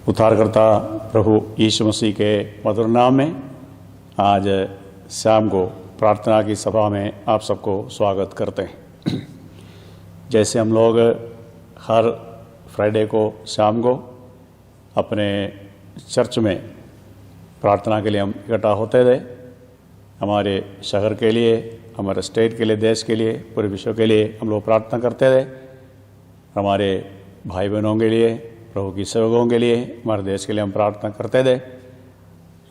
उद्धारकर्ता प्रभु यीशु मसीह के मधुर नाम में आज शाम को प्रार्थना की सभा में आप सबको स्वागत करते हैं। जैसे हम लोग हर फ्राइडे को शाम को अपने चर्च में प्रार्थना के लिए हम इकट्ठा होते थे। हमारे शहर के लिए, हमारे स्टेट के लिए, देश के लिए, पूरे विश्व के लिए हम लोग प्रार्थना करते थे। हमारे भाई बहनों के लिए, प्रभु की सेवकों के लिए, हमारे देश के लिए हम प्रार्थना करते थे।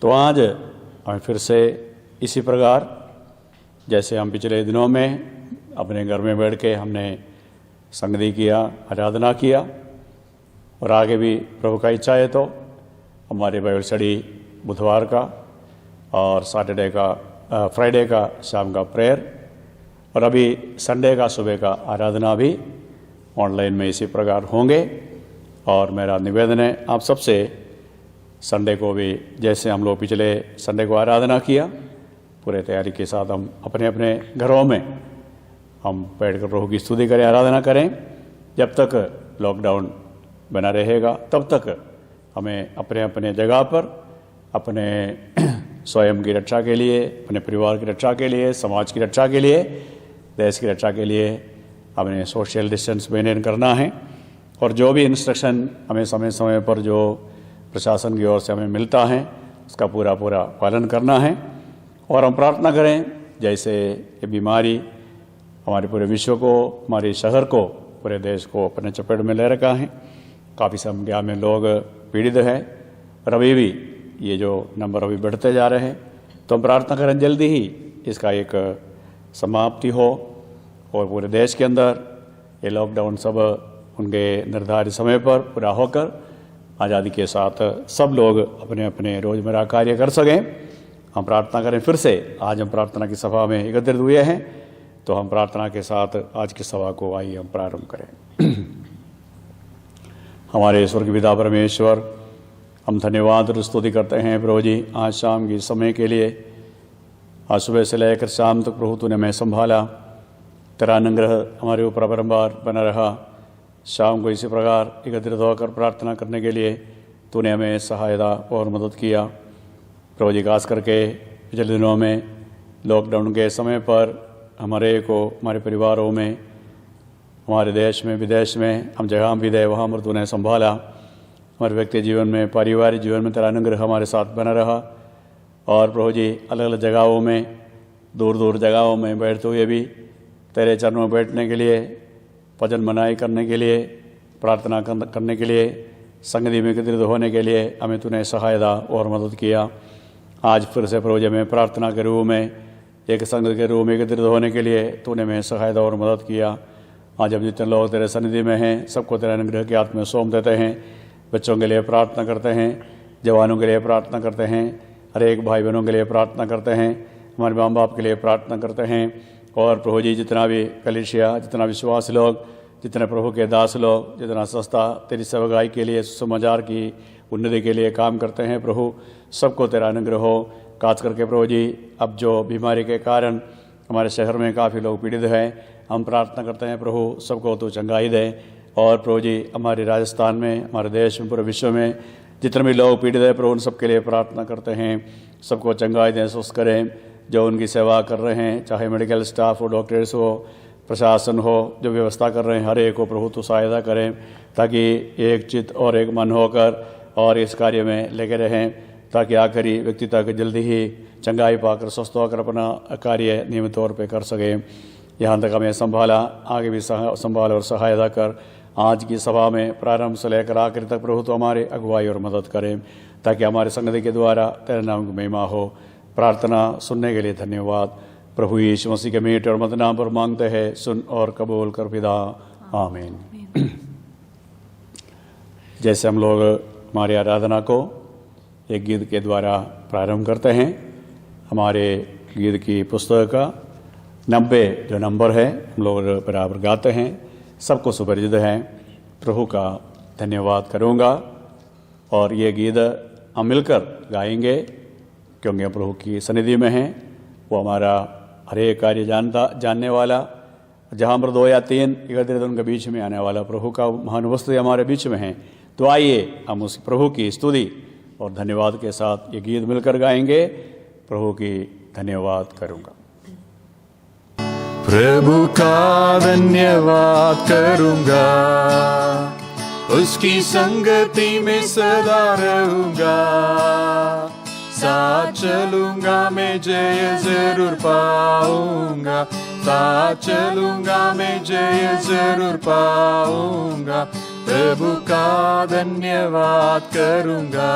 तो आज हम फिर से इसी प्रकार जैसे हम पिछले दिनों में अपने घर में बैठ के हमने संगति किया, आराधना किया, और आगे भी प्रभु का इच्छा है तो हमारे बाइबल स्टडी बुधवार का और फ्राइडे का शाम का प्रेयर, और अभी संडे का सुबह का आराधना भी ऑनलाइन में इसी प्रकार होंगे। और मेरा निवेदन है आप सबसे, संडे को भी जैसे हम लोग पिछले संडे को आराधना किया, पूरे तैयारी के साथ हम अपने अपने घरों में हम बैठकर प्रभु की स्तुति करें, आराधना करें। जब तक लॉकडाउन बना रहेगा तब तक हमें अपने अपने जगह पर अपने स्वयं की रक्षा के लिए, अपने परिवार की रक्षा के लिए, समाज की रक्षा के लिए, देश की रक्षा के लिए हमें सोशल डिस्टेंस मेंटेन करना है। और जो भी इंस्ट्रक्शन हमें समय समय पर जो प्रशासन की ओर से हमें मिलता है उसका पूरा पालन करना है। और हम प्रार्थना करें जैसे ये बीमारी हमारे पूरे विश्व को, हमारे शहर को, पूरे देश को अपने चपेट में ले रखा है। काफ़ी संख्या में लोग पीड़ित हैं और अभी भी ये जो नंबर अभी बढ़ते जा रहे हैं, तो हम प्रार्थना करें जल्दी ही इसका एक समाप्ति हो और पूरे देश के अंदर ये लॉकडाउन सब उनके निर्धारित समय पर पूरा होकर आज़ादी के साथ सब लोग अपने अपने रोज़मर्रा कार्य कर सकें। हम प्रार्थना करें फिर से। आज हम प्रार्थना की सभा में एकत्रित हुए हैं, तो हम प्रार्थना के साथ आज की सभा को आइए हम प्रारंभ करें। हमारे स्वर्गीय पिता परमेश्वर, हम धन्यवाद और स्तुति करते हैं प्रभु जी आज शाम की समय के लिए। आज सुबह से लेकर शाम तक प्रभु तूने हमें संभाला, तेरा अनुग्रह हमारे ऊपर बारंबार बना रहा। शाम को इसी प्रकार एकत्रित होकर प्रार्थना करने के लिए तूने हमें सहायता और मदद किया प्रभु जी। खास करके पिछले दिनों में लॉकडाउन के समय पर हमारे को, हमारे परिवारों में, हमारे देश में, विदेश में, हम जहाँ भी गए वहाँ पर तूने संभाला। हमारे व्यक्ति जीवन में, पारिवारिक जीवन में तेरा अनुग्रह हमारे साथ बना रहा। और प्रभु जी अलग अलग जगहों में, दूर दूर जगहों में बैठते हुए भी तेरे चरणों में बैठने के लिए, भजन मनाई करने के लिए, प्रार्थना करने के लिए, संगति में एकत्रित होने के लिए हमें तूने सहायता और मदद किया। आज फिर से प्रभु जी में प्रार्थना के रूप में, एक संगति के रूप में एकत्रित होने के लिए तूने हमें सहायता और मदद किया। आज हम जितने लोग तेरे सन्निधि में हैं सबको तेरे अनुग्रह के हाथ में सौंप देते हैं। बच्चों के लिए प्रार्थना करते हैं, जवानों के लिए प्रार्थना करते हैं, हर एक भाई बहनों के लिए प्रार्थना करते हैं, हमारे माँ बाप के लिए प्रार्थना करते हैं। और प्रभु जी जितना भी कलीसिया, जितना विश्वास लोग, जितने प्रभु के दास लोग, जितना संस्था तेरी सेवकाई के लिए, समाचार की उन्नति के लिए काम करते हैं, प्रभु सबको तेरा अनुग्रह हो। खास करके प्रभु जी अब जो बीमारी के कारण हमारे शहर में काफ़ी लोग पीड़ित हैं, हम प्रार्थना करते हैं प्रभु सबको तो चंगाई दे। और प्रभु जी हमारे राजस्थान में, हमारे देश में, पूरे विश्व में जितने भी लोग पीड़ित हैं प्रभु उन सबके लिए प्रार्थना करते हैं, सबको चंगाई दें, स्वस्थ करें। जो उनकी सेवा कर रहे हैं, चाहे मेडिकल स्टाफ हो, डॉक्टर्स हो, प्रशासन हो, जो व्यवस्था कर रहे हैं, हर एक को प्रभु तो सहायता करें ताकि एक चित्त और एक मन होकर और इस कार्य में लगे रहें, ताकि आखिरी व्यक्ति तक जल्दी ही चंगाई पाकर स्वस्थ होकर अपना कार्य नियमित तौर पर कर सकें। यहाँ तक हमें संभाला, आगे भी संभाल और सहायता कर आज की सभा में प्रारंभ से लेकर आखिर तक प्रभु तो हमारे अगुवाई और मदद करें, ताकि हमारे संगति के द्वारा तेरे नाम की महिमा हो। प्रार्थना सुनने के लिए धन्यवाद। प्रभु यीशु मसीह के मीठे और मधुर नाम पर मांगते हैं, सुन और कबूल कर पिता, आमीन। जैसे हम लोग हमारी आराधना को एक गीत के द्वारा प्रारंभ करते हैं, हमारे गीत की पुस्तक का 90 जो नंबर है हम लोग बराबर गाते हैं, सबको सुपरिचित है। प्रभु का धन्यवाद करूँगा और ये गीत हम मिलकर गाएंगे, क्योंकि हम प्रभु की सन्निधि में हैं। वो हमारा हर एक कार्य जानने वाला, जहाँ पर 2 या 3 एकत्रित उनके बीच में आने वाला प्रभु का महान उपस्थिति हमारे बीच में है। तो आइए हम उस प्रभु की स्तुति और धन्यवाद के साथ ये गीत मिलकर गाएंगे। प्रभु की धन्यवाद करूंगा। प्रभु का धन्यवाद करूंगा, उसकी संगति में सदा रहूंगा। साथ चलूंगा मैं जय जरूर पाऊंगा, साथ चलूंगा मैं जय जरूर पाऊंगा। प्रभु का धन्यवाद करूंगा।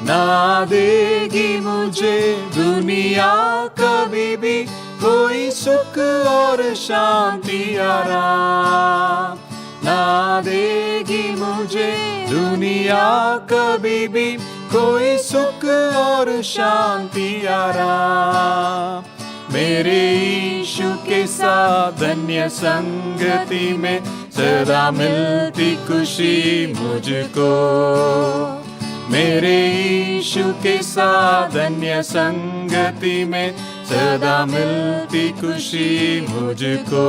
ना देगी मुझे दुनिया कभी भी कोई सुख और शांति आराम, ना देगी मुझे दुनिया कभी भी कोई सुख और शांति आराम। मेरे यीशु के साथ धन्य संगति में सदा मिलती खुशी मुझको। मेरे यीशु के साथ धन्य संगति में सदा मिलती खुशी मुझको।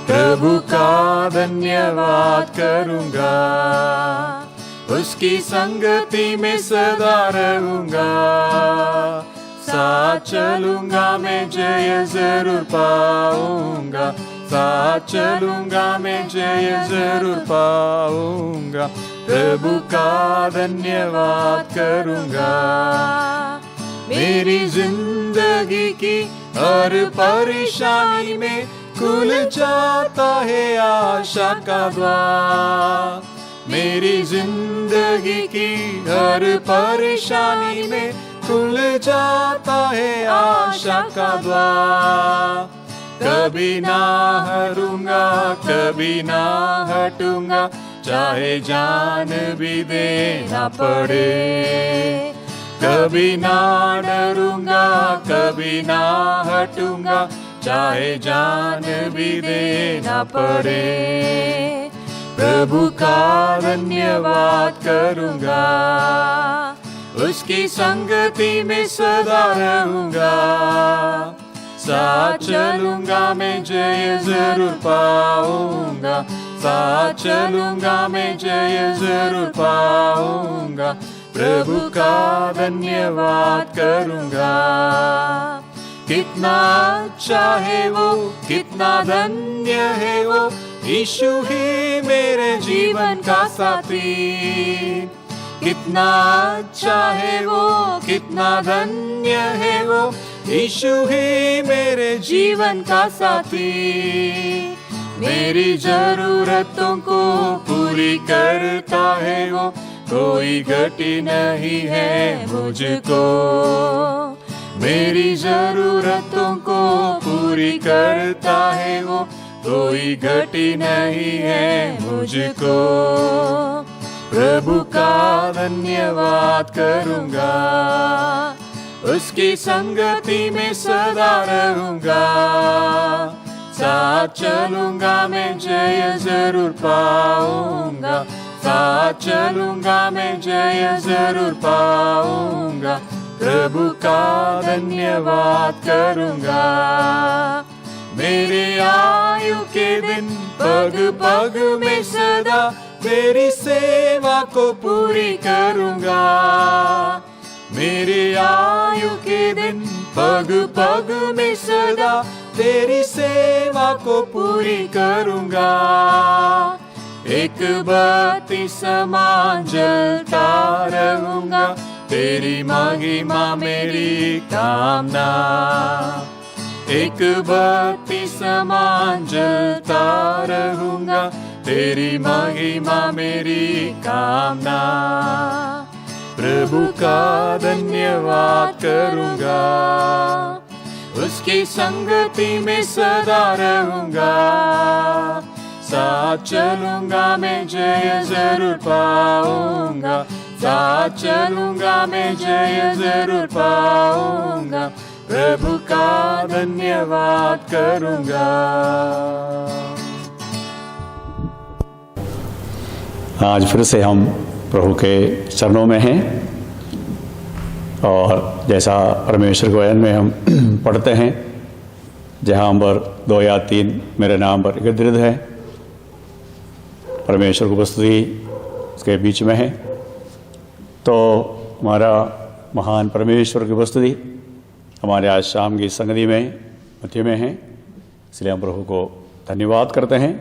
प्रभु का धन्यवाद करूंगा, उसकी संगति में सदा रहूंगा। साथ चलूंगा मैं जय जरूर पाऊंगा, साथ चलूंगा मैं जय जरूर पाऊंगा। प्रभु का धन्यवाद करूंगा। मेरी जिंदगी की हर परेशानी में खुल जाता है आशा का द्वार। मेरी जिंदगी की हर परेशानी में खुल जाता है आशा का द्वार। कभी ना हारूंगा, कभी ना हटूंगा, चाहे जान भी देना पड़े। कभी ना डरूंगा, कभी ना हटूंगा, चाहे जान भी देना पड़े। प्रभु का धन्यवाद करूंगा, उसकी संगति में सदा रहूंगा। साथ चलूंगा मैं जय जरूर पाऊंगा, साथ चलूंगा मैं जय जरूर पाऊंगा। प्रभु का धन्यवाद करूंगा। कितना अच्छा है वो, कितना धन्य है वो, यीशु ही मेरे जीवन का साथी। कितना अच्छा है वो, कितना धन्य है वो, यीशु ही मेरे जीवन का साथी। मेरी जरूरतों को पूरी करता है वो, कोई घटी नहीं है मुझको। मेरी जरूरतों को पूरी करता है वो, कोई घटी नहीं है मुझको। प्रभु का धन्यवाद करूंगा, उसकी संगति में सदा रहूंगा। साथ चलूंगा मैं जय जरूर पाऊंगा, साथ चलूंगा मैं जय जरूर पाऊंगा। प्रभु का धन्यवाद करूंगा। मेरे आयु के दिन पग पग में सदा तेरी सेवा को पूरी करूंगा। मेरे आयु के दिन पग पग में सदा तेरी सेवा को पूरी करूंगा। एक बत्ती समान जलता रहूंगा, तेरी महिमा मेरी कामना। एक बत्ती समान जलता रहूंगा, तेरी महिमा मेरी कामना। प्रभु का धन्यवाद करूंगा, उसकी संगति में सदा रहूंगा। साथ चलूंगा मैं जय जरूर पाऊंगा, साथ चलूंगा मैं जय जरूर पाऊंगा। प्रभु का धन्यवाद करूंगा। आज फिर से हम प्रभु के चरणों में हैं और जैसा परमेश्वर के वचन में हम पढ़ते हैं, जहाँ पर 2 या 3 मेरे नाम पर एकत्रित है परमेश्वर की उपस्थिति उसके बीच में है। तो हमारा महान परमेश्वर की उपस्थिति हमारे आज शाम की संगति में मध्य में है, इसलिए हम प्रभु को धन्यवाद करते हैं।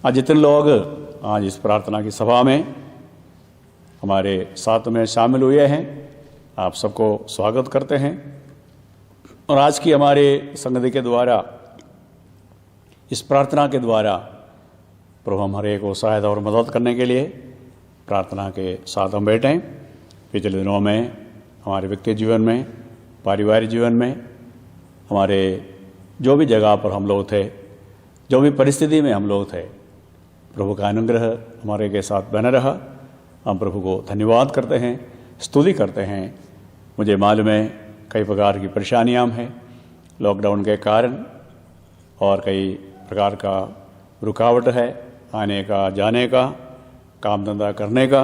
आज जितने लोग आज इस प्रार्थना की सभा में हमारे साथ में शामिल हुए हैं, आप सबको स्वागत करते हैं। और आज की हमारे संगति के द्वारा, इस प्रार्थना के द्वारा प्रभु हमारे को सहायता और मदद करने के लिए प्रार्थना के साथ हम बैठें। पिछले दिनों में हमारे व्यक्ति जीवन में, पारिवारिक जीवन में, हमारे जो भी जगह पर हम लोग थे, जो भी परिस्थिति में हम लोग थे, प्रभु का अनुग्रह हमारे के साथ बना रहा। हम प्रभु को धन्यवाद करते हैं, स्तुति करते हैं। मुझे मालूम है कई प्रकार की परेशानियां हैं लॉकडाउन के कारण, और कई प्रकार का रुकावट है आने का, जाने का, काम धंधा करने का,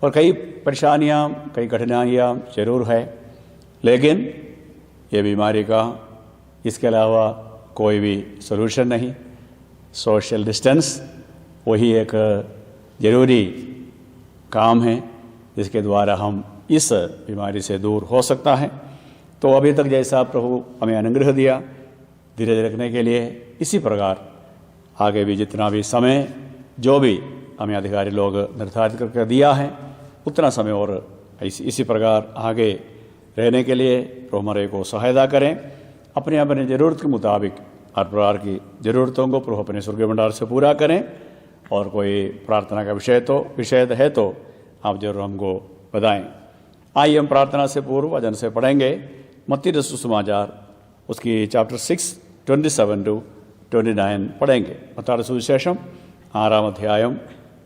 और कई परेशानियां, कई कठिनाइयां जरूर है। लेकिन ये बीमारी का इसके अलावा कोई भी सलूशन नहीं। सोशल डिस्टेंस वही एक ज़रूरी काम है जिसके द्वारा हम इस बीमारी से दूर हो सकता है। तो अभी तक जैसा प्रभु हमें अनुग्रह दिया धीरे रखने के लिए, इसी प्रकार आगे भी जितना भी समय जो भी हमें अधिकारी लोग निर्धारित करके दिया है, उतना समय और इसी प्रकार आगे रहने के लिए प्रभु हमारे को सहायता करें। अपने अपने ज़रूरत के मुताबिक हर प्रकार की ज़रूरतों को प्रभु अपने स्वर्गीय भंडार से पूरा करें। और कोई प्रार्थना का विषय है तो आप जरूर हमको बताएं। आइए हम प्रार्थना से पूर्व वचन से पढ़ेंगे मत्ती रचित सुसमाचार उसकी चैप्टर 6 27 to 29 पढ़ेंगे। मत्ती सुविशേഷം 6-ാം അധ്യായം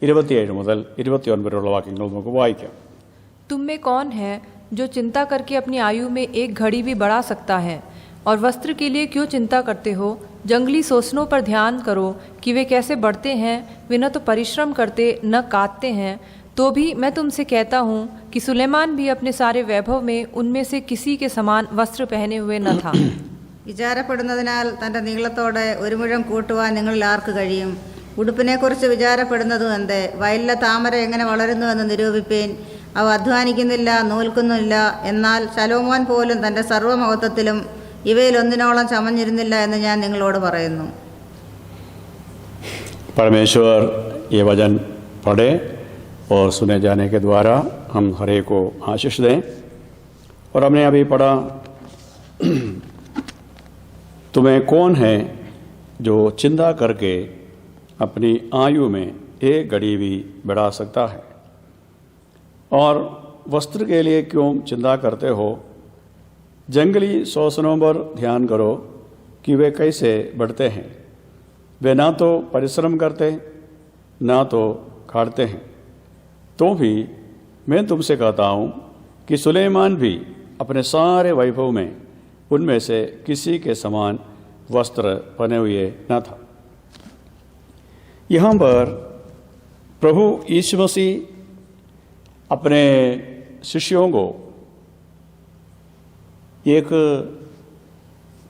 27 മുതൽ 29 വരെയുള്ള വാക്യങ്ങൾ നമുക്ക് വായിക്കാം। तुम में कौन है जो चिंता करके अपनी आयु में एक घड़ी भी बढ़ा सकता है? और वस्त्र के लिए क्यों चिंता करते हो? जंगली सोसनों पर ध्यान करो कि वे कैसे बढ़ते हैं। वे न तो परिश्रम करते न काटते हैं। तो भी मैं तुमसे कहता हूँ कि सुलेमान भी अपने सारे वैभव में उनमें से किसी के समान वस्त्र पहने हुए न था। വിചാരപ്പെടുന്നതിനാൽ തൻ്റെ നീളത്തോടെ ഒരു മുഴം കൂട്ടുവാൻ നിങ്ങളിൽ ആർക്ക് കഴിയും? ഉടുപ്പിനെക്കുറിച്ച് വിചാരപ്പെടുന്നതും എന്ത്? വയലിലെ താമര എങ്ങനെ വളരുന്നുവെന്ന് നിരൂപിപ്പീൻ. അവ അധ്വാനിക്കുന്നില്ല, നൂൽക്കുന്നില്ല. എന്നാൽ ശലോമോൻ പോലും തൻ്റെ സർവ്വമഹത്വത്തിലും ഇവയിലൊന്നിനോളം ചമഞ്ഞിരുന്നില്ല എന്ന് ഞാൻ നിങ്ങളോട് പറയുന്നു। परमेश्वर ये वचन पढ़े और सुने जाने के द्वारा हम हर एक को आशीष दें। और हमने अभी पढ़ा, तुम्हें कौन है जो चिंता करके अपनी आयु में एक घड़ी भी बढ़ा सकता है? और वस्त्र के लिए क्यों चिंता करते हो? जंगली सोसनों पर ध्यान करो कि वे कैसे बढ़ते हैं। वे ना तो परिश्रम करते ना तो काटते हैं। तो भी मैं तुमसे कहता हूँ कि सुलेमान भी अपने सारे वैभव में उनमें से किसी के समान वस्त्र पहने हुए न था। यहाँ पर प्रभु यीशु मसीह अपने शिष्यों को एक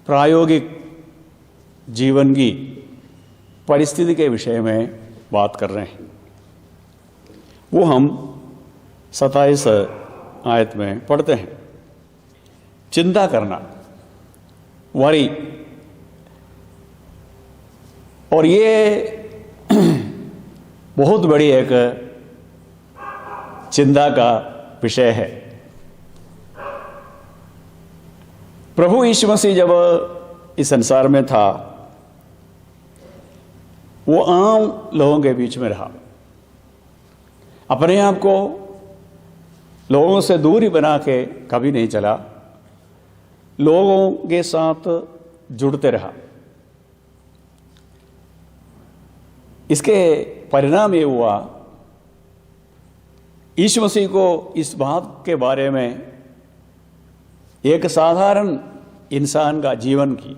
प्रायोगिक जीवन की परिस्थिति के विषय में बात कर रहे हैं। वो हम 27 आयत में पढ़ते हैं। चिंता करना, वरी, और ये बहुत बड़ी एक चिंता का विषय है। प्रभु यीशु मसीह जब इस संसार में था, वो आम लोगों के बीच में रहा। अपने आप को लोगों से दूरी बना के कभी नहीं चला, लोगों के साथ जुड़ते रहा। इसके परिणाम ये हुआ, यीशु मसीह को इस बात के बारे में एक साधारण इंसान का जीवन की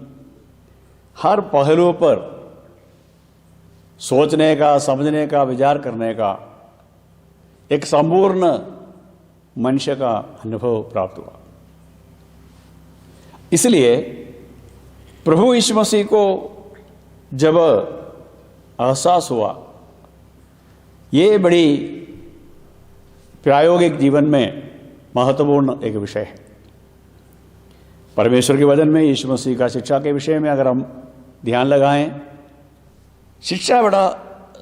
हर पहलू पर सोचने का, समझने का, विचार करने का एक संपूर्ण मनुष्य का अनुभव प्राप्त हुआ। इसलिए प्रभु यीशु मसीह को जब एहसास हुआ ये बड़ी प्रायोगिक जीवन में महत्वपूर्ण एक विषय है। परमेश्वर के वचन में यीशु मसीह का शिक्षा के विषय में अगर हम ध्यान लगाएं, शिक्षा बड़ा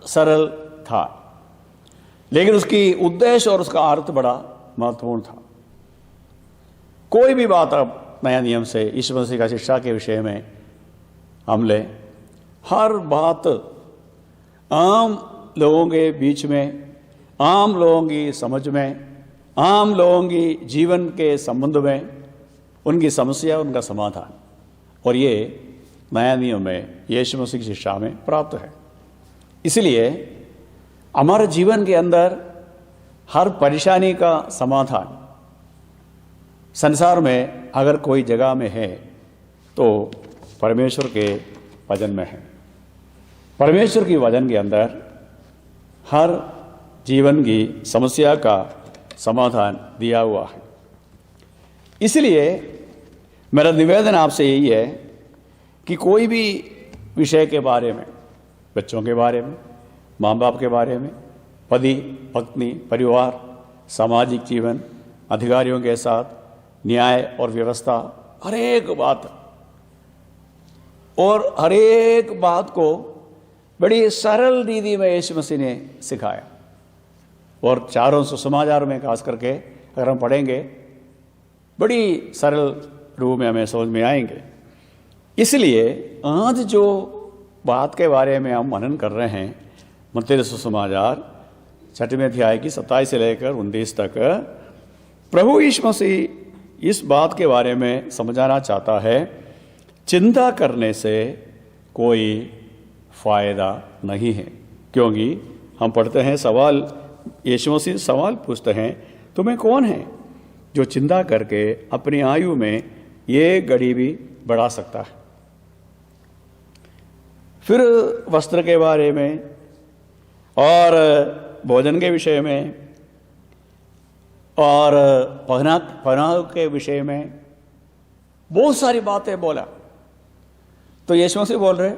सरल था, लेकिन उसकी उद्देश्य और उसका अर्थ बड़ा महत्वपूर्ण था। कोई भी बात अब नया नियम से यीशु मसीह का शिक्षा के विषय में हम लें, हर बात आम लोगों के बीच में, आम लोगों की समझ में, आम लोगों की जीवन के संबंध में, उनकी समस्या, उनका समाधान, और ये नया नियम में यीशु मसीह की शिक्षा में प्राप्त है। इसलिए हमारे जीवन के अंदर हर परेशानी का समाधान संसार में अगर कोई जगह में है तो परमेश्वर के वचन में है। परमेश्वर की वचन के अंदर हर जीवन की समस्या का समाधान दिया हुआ है। इसलिए मेरा निवेदन आपसे यही है कि कोई भी विषय के बारे में, बच्चों के बारे में, माँ बाप के बारे में, पति पत्नी, परिवार, सामाजिक जीवन, अधिकारियों के साथ, न्याय और व्यवस्था, हर एक बात को बड़ी सरल रीति में यीशु मसीह ने सिखाया। और चारों सुसमाचार में खास करके अगर हम पढ़ेंगे, बड़ी सरल रूप में हमें समझ में आएंगे। इसलिए आज जो बात के बारे में हम मनन कर रहे हैं, मत्ती सुसमाचार 6वें अध्याय की 27 से लेकर 29 तक, प्रभु यीशु मसीह इस बात के बारे में समझाना चाहता है, चिंता करने से कोई फायदा नहीं है। क्योंकि हम पढ़ते हैं सवाल, यीशु मसीह सवाल पूछते हैं, तुम्हें कौन है जो चिंता करके अपनी आयु में ये घड़ी भी बढ़ा सकता है। फिर वस्त्र के बारे में और भोजन के विषय में और पहनाव के विषय में बहुत सारी बातें बोला। तो यीशु मसीह बोल रहे,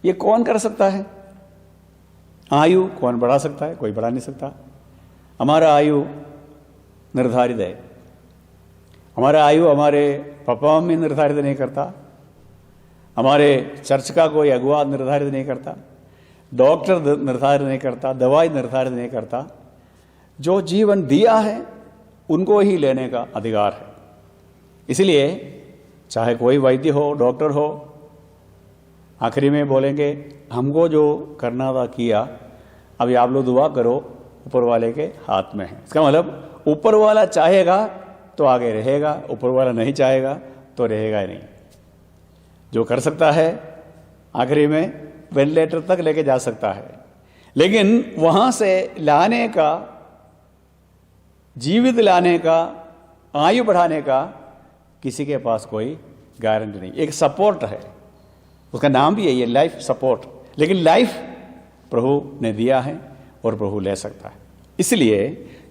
ये कौन कर सकता है? आयु कौन बढ़ा सकता है? कोई बढ़ा नहीं सकता। हमारा आयु निर्धारित है। हमारा आयु हमारे पापा मम्मी निर्धारित नहीं करता, हमारे चर्च का कोई अगुवा निर्धारित नहीं करता, डॉक्टर निर्धारित नहीं करता, दवाई निर्धारित नहीं करता। जो जीवन दिया है उनको ही लेने का अधिकार है। इसलिए चाहे कोई वैद्य हो, डॉक्टर हो, आखिरी में बोलेंगे हमको जो करना था किया, अभी आप लोग दुआ करो, ऊपर वाले के हाथ में है। इसका मतलब ऊपर वाला चाहेगा तो आगे रहेगा, ऊपर वाला नहीं चाहेगा तो रहेगा ही नहीं। जो कर सकता है आखिरी में वेंटिलेटर तक लेके जा सकता है, लेकिन वहां से लाने का, जीवित लाने का, आयु बढ़ाने का किसी के पास कोई गारंटी नहीं। एक सपोर्ट है, उसका नाम भी है लाइफ सपोर्ट, लेकिन लाइफ प्रभु ने दिया है और प्रभु ले सकता है। इसलिए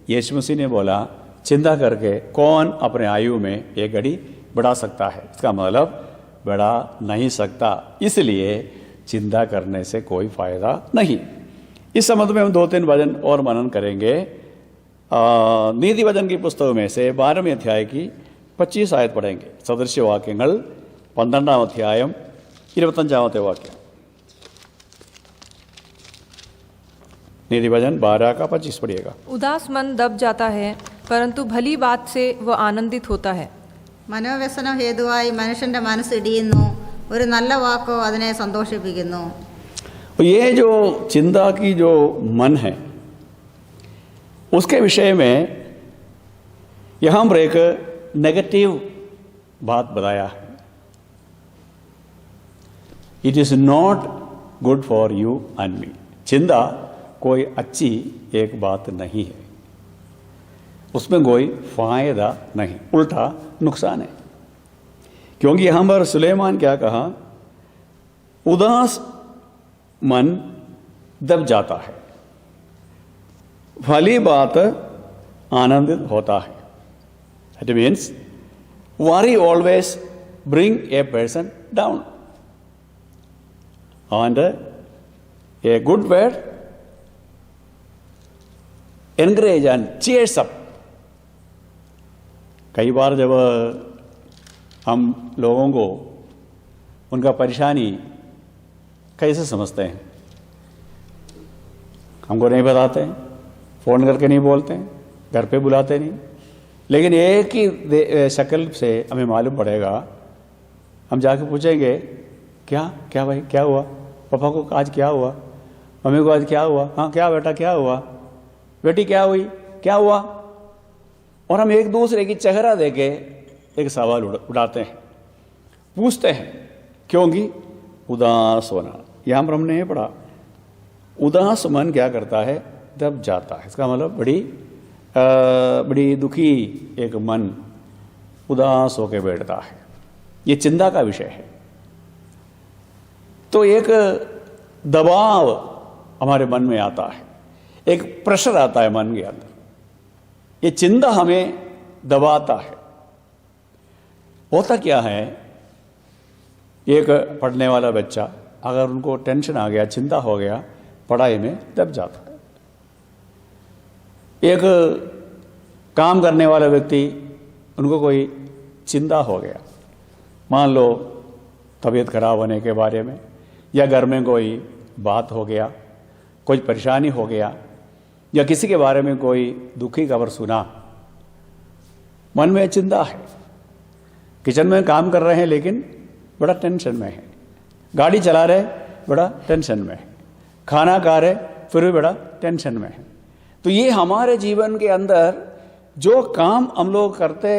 यीशु मसीह ने बोला, चिंता करके कौन अपने आयु में एक घड़ी बढ़ा सकता है? इसका मतलब बढ़ा नहीं सकता। इसलिए चिंता करने से कोई फायदा नहीं। इस संबंध में हम 2-3 वचन और मनन करेंगे। नीति वचन की पुस्तक में से 12वें अध्याय की 25 आयत पढ़ेंगे। सदृश्य वाक्यങ്ങൾ 12ാം അധ്യായം 25ാമത്തെ वाक्य। नीति वचन 12 का 25 पढ़िएगा। उदास मन दब जाता है, परंतु भली बात से वह आनंदित होता है। മനോവ്യസനം ഹേതുവായി മനുഷ്യന്റെ മനസ്സ് ഇടിയുന്നു, ഒരു നല്ല വാക്കോ അതിനെ സന്തോഷിപ്പിക്കുന്നു। ये जो चिंता की जो मन है, उसके विषय में यहाँ पर एक नेगेटिव बात बताया है। It is not good for you and me. चिंता कोई अच्छी एक बात नहीं है, उसमें कोई फायदा नहीं, उल्टा नुकसान है। क्योंकि यहां पर सुलेमान क्या कहा, उदास मन दब जाता है, भली बात आनंदित होता है। It means worry always bring a person down, and a good word encourage and cheers up. कई बार जब हम लोगों को उनका परेशानी कैसे समझते हैं, हमको नहीं बताते हैं, फ़ोन करके नहीं बोलते हैं, घर पे बुलाते नहीं, लेकिन एक ही शक्ल से हमें मालूम पड़ेगा। हम जाके पूछेंगे क्या क्या भाई क्या हुआ, पापा को आज क्या हुआ, मम्मी को आज क्या हुआ, हाँ क्या बेटा क्या हुआ, बेटी क्या हुई, क्या हुआ, और हम एक दूसरे की चेहरा देके एक सवाल उड़ाते हैं, पूछते हैं। क्योंकि उदास होना, यहाँ पर हमने ये पढ़ा, उदास मन क्या करता है, दब जाता है। इसका मतलब बड़ी दुखी एक मन उदास होकर बैठता है। ये चिंता का विषय है। तो एक दबाव हमारे मन में आता है, एक प्रेशर आता है मन के अंदर। ये चिंता हमें दबाता है। होता क्या है, एक पढ़ने वाला बच्चा अगर उनको टेंशन आ गया, चिंता हो गया, पढ़ाई में दब जाता है। एक काम करने वाला व्यक्ति, उनको कोई चिंता हो गया, मान लो तबीयत खराब होने के बारे में, या घर में कोई बात हो गया, कोई परेशानी हो गया, या किसी के बारे में कोई दुखी खबर सुना, मन में चिंता है। किचन में काम कर रहे हैं लेकिन बड़ा टेंशन में है, गाड़ी चला रहे बड़ा टेंशन में है, खाना खा रहे फिर भी बड़ा टेंशन में है। तो ये हमारे जीवन के अंदर जो काम हम लोग करते,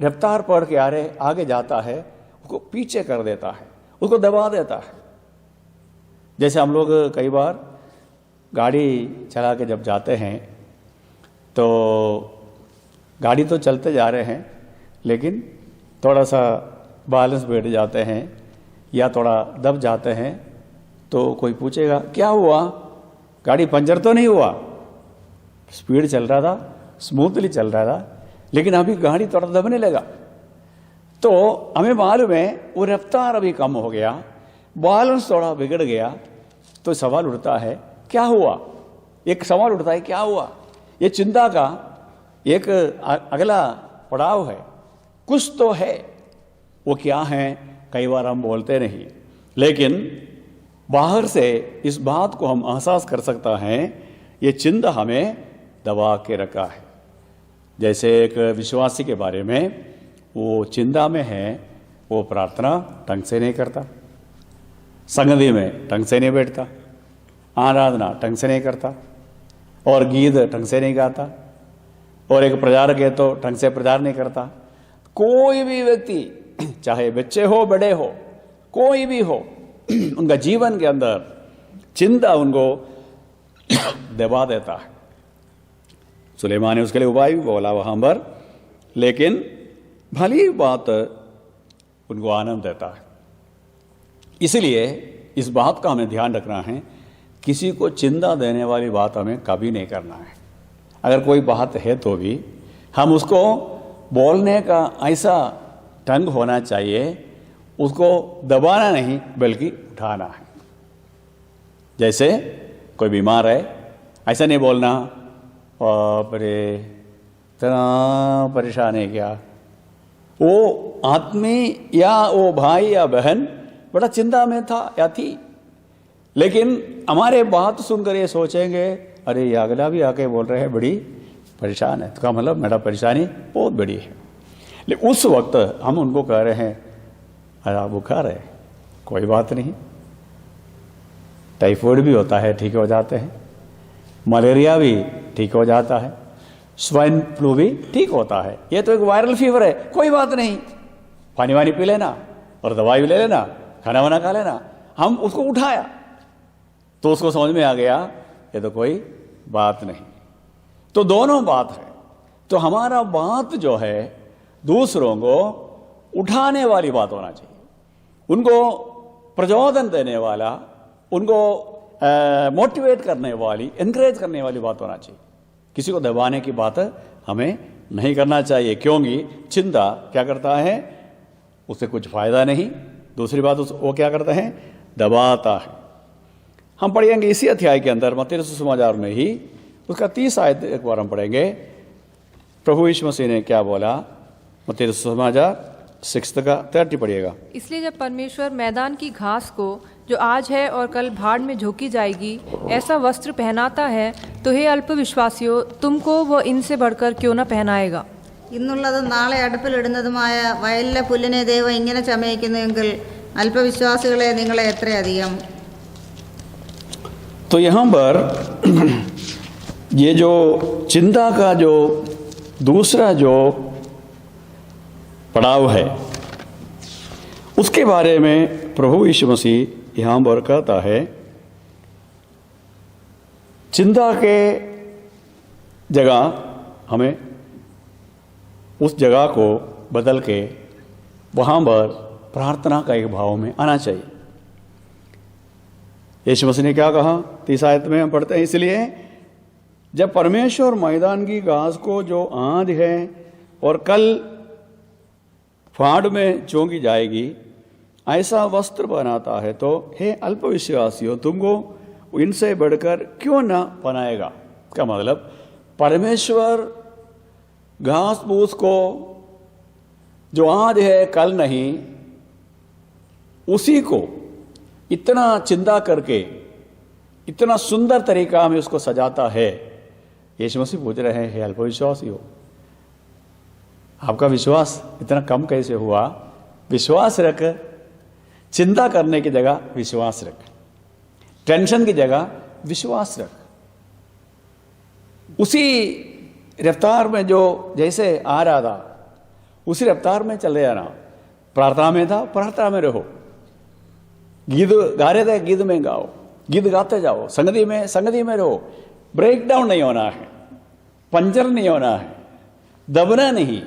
रफ्तार पढ़ के आ रहे, आगे जाता है, उसको पीछे कर देता है, उसको दबा देता है। जैसे हम लोग कई बार गाड़ी चला के जब जाते हैं तो गाड़ी तो चलते जा रहे हैं, लेकिन थोड़ा सा बैलेंस बैठ जाते हैं या थोड़ा दब जाते हैं, तो कोई पूछेगा क्या हुआ, गाड़ी पंचर तो नहीं हुआ, स्पीड चल रहा था, स्मूथली चल रहा था, लेकिन अभी गाड़ी थोड़ा दबने लगा। तो हमें मालूम है वो रफ्तार अभी कम हो गया, बैलेंस थोड़ा बिगड़ गया। तो सवाल उठता है क्या हुआ, एक सवाल उठता है क्या हुआ। ये चिंता का एक अगला पड़ाव है, कुछ तो है, वो क्या है कई बार हम बोलते नहीं, लेकिन बाहर से इस बात को हम एहसास कर सकता है, ये चिंता हमें दबा के रखा है। जैसे एक विश्वासी के बारे में, वो चिंता में है, वो प्रार्थना ढंग से नहीं करता, संगति में ढंग से नहीं बैठता, आराधना ढंग से नहीं करता, और गीत ढंग से नहीं गाता, और एक प्रचारक है तो ढंग से प्रचार नहीं करता। कोई भी व्यक्ति, चाहे बच्चे हो बड़े हो, कोई भी हो, उनका जीवन के अंदर चिंता उनको दबा देता है। सुलेमान ने उसके लिए उपाय भी बोला वहां पर, लेकिन भली बात उनको आनंद देता है। इसलिए इस बात का हमें ध्यान रखना है, किसी को चिंता देने वाली बात हमें कभी नहीं करना है। अगर कोई बात है तो भी हम उसको बोलने का ऐसा ढंग होना चाहिए, उसको दबाना नहीं बल्कि उठाना है। जैसे कोई बीमार है, ऐसा नहीं बोलना अरे इतना परेशान है क्या, वो आदमी या वो भाई या बहन बड़ा चिंता में था या थी, लेकिन हमारे बात सुनकर ये सोचेंगे अरे ये अगला भी आके बोल रहे हैं बड़ी परेशान है, तो का मतलब मेरा परेशानी बहुत बड़ी है। लेकिन उस वक्त हम उनको कह रहे हैं अरे बुखार है, कोई बात नहीं, टाइफाइड भी होता है, ठीक हो जाते हैं, मलेरिया भी ठीक हो जाता है, स्वाइन फ्लू भी ठीक होता है, ये तो एक वायरल फीवर है, कोई बात नहीं, पानी वानी पी लेना और दवाई भी ले लेना, खाना वाना खा लेना। हम उसको उठाया तो उसको समझ में आ गया ये तो कोई बात नहीं। तो दोनों बात है। तो हमारा बात जो है दूसरों को उठाने वाली बात होना चाहिए, उनको प्रचोदन देने वाला, उनको मोटिवेट करने वाली, एनकरेज करने वाली बात होना चाहिए। किसी को दबाने की बात हमें नहीं करना चाहिए, क्योंकि चिंता क्या करता है, उससे कुछ फायदा नहीं। दूसरी बात वो क्या करता है, दबाता है। हम पढ़ेंगे इसी अध्याय के अंदर मत्ती रसूल सुसमाचार में ही उसका 30 आयत एक बार हम पढ़ेंगे। प्रभु यीशु मसीह ने क्या बोला, मत्ती समाचार 6 का 30 पढ़िएगा। इसलिए जब परमेश्वर मैदान की घास को जो आज है और कल भाड़ में झोंकी जाएगी ऐसा वस्त्र पहनाता है, तो हे अल्पविश्वासियों, तुमको वो इनसे बढ़कर क्यों न पहनाएगा। ഇന്നുള്ളതും നാളെ അടുപ്പിലിടുന്നതുമായ വയലിലെ പുല്ലിനെ ദൈവം ഇങ്ങനെ ചമയിക്കുന്നുവെങ്കിൽ അല്പവിശ്വാസികളെ നിങ്ങളെ എത്രയധികം। तो यहाँ पर ये जो चिंता का जो दूसरा जो पड़ाव है उसके बारे में प्रभु यीशु मसीह यहाँ पर कहता है, चिंता के जगह हमें उस जगह को बदल के वहाँ पर प्रार्थना का एक भाव में आना चाहिए। यीशु मसीह ने क्या कहा 30 आयत में हम पढ़ते हैं, इसलिए जब परमेश्वर मैदान की घास को जो आज है और कल फाड़ में झोंकी जाएगी ऐसा वस्त्र बनाता है, तो हे अल्पविश्वासियों, तुमको इनसे बढ़कर क्यों ना बनाएगा। क्या मतलब, परमेश्वर घास फूस को जो आज है कल नहीं, उसी को इतना चिंता करके इतना सुंदर तरीका में उसको सजाता है। यीशु मसीह पूछ रहे हैं, हे अल्पविश्वासी हो, आपका विश्वास इतना कम कैसे हुआ। विश्वास रख, चिंता करने की जगह विश्वास रख, टेंशन की जगह विश्वास रख। उसी रफ्तार में जो जैसे आ रहा था उसी रफ्तार में चले जाना। प्रार्थना में था, प्रार्थना में रहो। गीत गा रहे थे, गीत में गाओ, गीत गाते जाओ। संगति में रहो। ब्रेक डाउन नहीं होना है, पंचर नहीं होना है, दबना नहीं।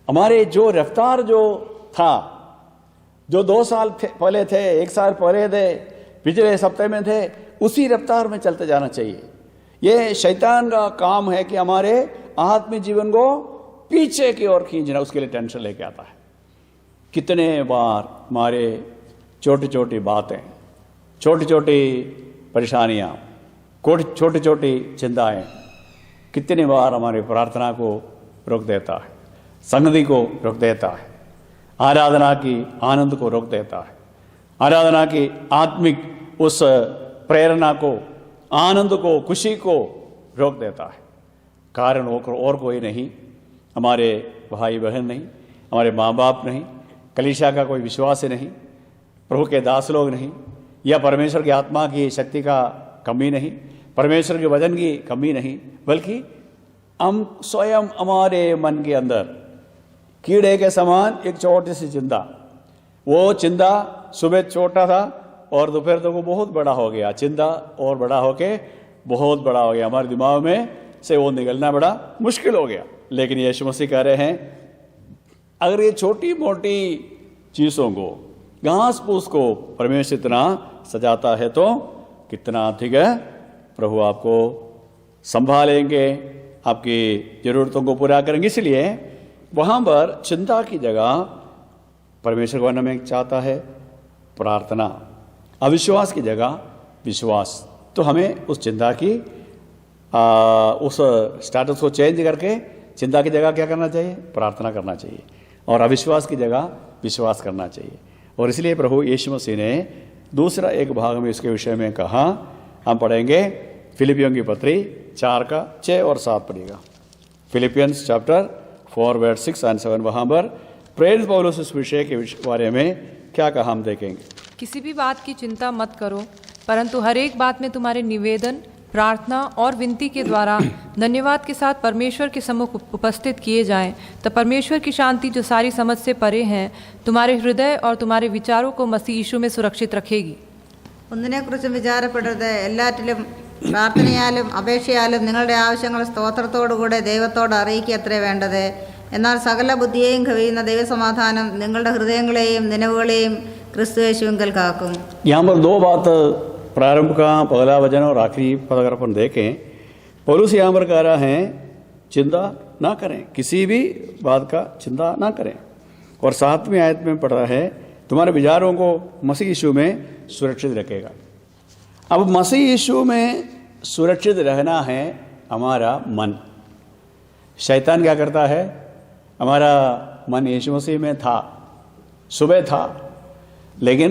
हमारे जो रफ्तार जो था, जो 2 साल पहले थे, 1 साल पहले थे, पिछले सप्ताह में थे, उसी रफ्तार में चलते जाना चाहिए। ये शैतान का काम है कि हमारे आत्मिक जीवन को पीछे की ओर खींचना, उसके लिए टेंशन लेके आता है। कितने बार हमारे छोटी छोटी बातें, छोटी छोटी परेशानियां, छोटी छोटी चिंताएं कितनी बार हमारी प्रार्थना को रोक देता है, संगति को रोक देता है, आराधना की आनंद को रोक देता है, आराधना की आत्मिक उस प्रेरणा को, आनंद को, खुशी को रोक देता है। कारण और कोई नहीं, हमारे भाई बहन नहीं, हमारे माँ बाप नहीं, कलीसिया का कोई विश्वास नहीं, प्रभु के दास लोग नहीं, या परमेश्वर की आत्मा की शक्ति का कमी नहीं, परमेश्वर के वचन की कमी नहीं, बल्कि हम स्वयं हमारे मन के अंदर कीड़े के समान एक छोटी सी चिंता, वो चिंता सुबह छोटा था और दोपहर तक वो बहुत बड़ा हो गया। चिंता और बड़ा होके बहुत बड़ा हो गया, हमारे दिमाग में से वो निकलना बड़ा मुश्किल हो गया। लेकिन यीशु मसीह कह रहे हैं, अगर ये छोटी मोटी चीज़ों को, घास फूस को परमेश्वर इतना सजाता है, तो कितना अधिक है प्रभु आपको संभालेंगे, आपकी ज़रूरतों को पूरा करेंगे। इसलिए वहाँ पर चिंता की जगह परमेश्वर को में चाहता है प्रार्थना, अविश्वास की जगह विश्वास। तो हमें उस चिंता की उस स्टेटस को चेंज करके चिंता की जगह क्या करना चाहिए, प्रार्थना करना चाहिए, और अविश्वास की जगह विश्वास करना चाहिए। और इसलिए प्रभु यीशु मसीह ने दूसरा एक भाग में इसके विषय में कहा। हम पढ़ेंगे फिलिपियों की पत्री 4 का 6 और 7 पढ़िएगा। Philippians chapter 4 verse 6 and 7। वहाँ पर प्रेरित पौलुस इस विषय के बारे में क्या कहा हम देखेंगे। किसी भी बात की चिंता मत करो, परंतु हर एक बात में तुम्हारे निवेदन, प्रार्थना और विनती के द्वारा धन्यवाद के साथ परमेश्वर के सम्मुख उपस्थित किए जाएं। तब परमेश्वर की शांति जो सारी समझ से परे है, तुम्हारे हृदय और तुम्हारे विचारों को मसीह यीशु में सुरक्षित रखेगी। ഒന്നിനെക്കുറിച്ചും വിചാരപ്പെടരുത്, എല്ലാറ്റിലും പ്രാർത്ഥനയാലും അപേക്ഷയാലും നിങ്ങളുടെ ആവശ്യങ്ങൾ സ്തോത്രത്തോടുകൂടെ ദൈവത്തോട് അറിയിക്കത്രേ വേണ്ടത്. എന്നാൽ സകല ബുദ്ധിയെയും കവിയുന്ന ദൈവസമാധാനം നിങ്ങളുടെ ഹൃദയങ്ങളെയും നിലവുകളെയും ക്രിസ്തുയേശുവിങ്കൽ കാക്കും। यहाँ पर 2 बात, प्रारंभ का पहला वचन और आखिरी पद अगर अपन देखें, पौलुस यहाँ पर कह रहा है चिंता ना करें, किसी भी बात का चिंता ना करें। और 7वीं आयत में पढ़ रहा है, तुम्हारे विचारों को मसीह यीशु में सुरक्षित रखेगा। अब मसीह यीशु में सुरक्षित रहना है हमारा मन। शैतान क्या करता है, हमारा मन यीशु मसीह में था, सुबह था, लेकिन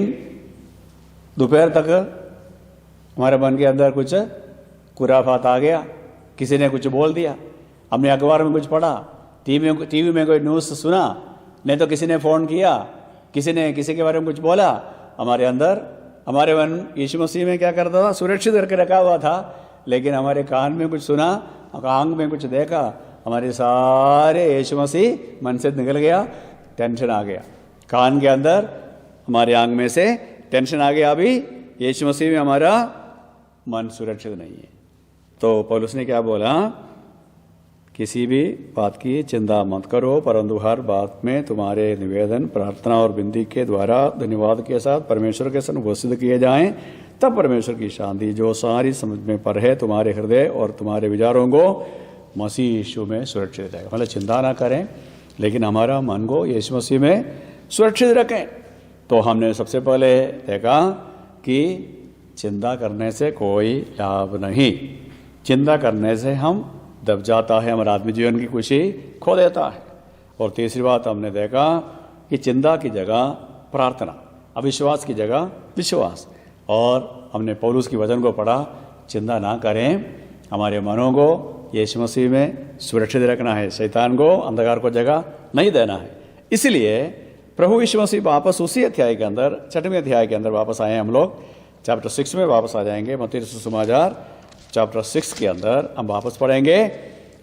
दोपहर तक हमारे मन के अंदर कुछ खुराफात आ गया, किसी ने कुछ बोल दिया, हमने अखबार में कुछ पढ़ा, टीवी में कोई न्यूज़ सुना, नहीं तो किसी ने फ़ोन किया, किसी ने किसी के बारे में कुछ बोला, हमारे अंदर हमारे मन यीशु मसीह में क्या करता था, सुरक्षित करके रखा हुआ था, लेकिन हमारे कान में कुछ सुना, आंख में कुछ देखा, हमारे सारे यीशु मसीह मन से निकल गया, टेंशन आ गया, कान के अंदर हमारे आंख में से टेंशन आ गया, अभी यीशु मसीह में हमारा मन सुरक्षित नहीं है। तो पौलुस ने क्या बोला, किसी भी बात की चिंता मत करो, परंतु हर बात में तुम्हारे निवेदन, प्रार्थना और विनती के द्वारा धन्यवाद के साथ परमेश्वर के सम्मुख घोषित किए जाएं, तब परमेश्वर की शांति जो सारी समझ में पर है तुम्हारे हृदय और तुम्हारे विचारों को मसीह यीशु में सुरक्षित रहेगा। मतलब चिंता ना करें, लेकिन हमारा मन को यीशु मसीह में सुरक्षित रखें। तो हमने सबसे पहले देखा कि चिंता करने से कोई लाभ नहीं, चिंता करने से हम दब जाता है, हमारे आत्मिक जीवन की खुशी खो देता है। और तीसरी बात हमने देखा कि चिंता की जगह प्रार्थना, अविश्वास की जगह विश्वास। और हमने पौलुस की वचन को पढ़ा, चिंता ना करें, हमारे मनों को यीशु मसीह में सुरक्षित रखना है, शैतान को, अंधकार को जगह नहीं देना है। इसलिए प्रभु यीशु मसीह वापस उसी अध्याय के अंदर, 6वें अध्याय के अंदर वापस आए हम लोग, चैप्टर 6 में वापस आ जाएंगे। मत्ती सुसमाचार चैप्टर 6 के अंदर हम वापस पढ़ेंगे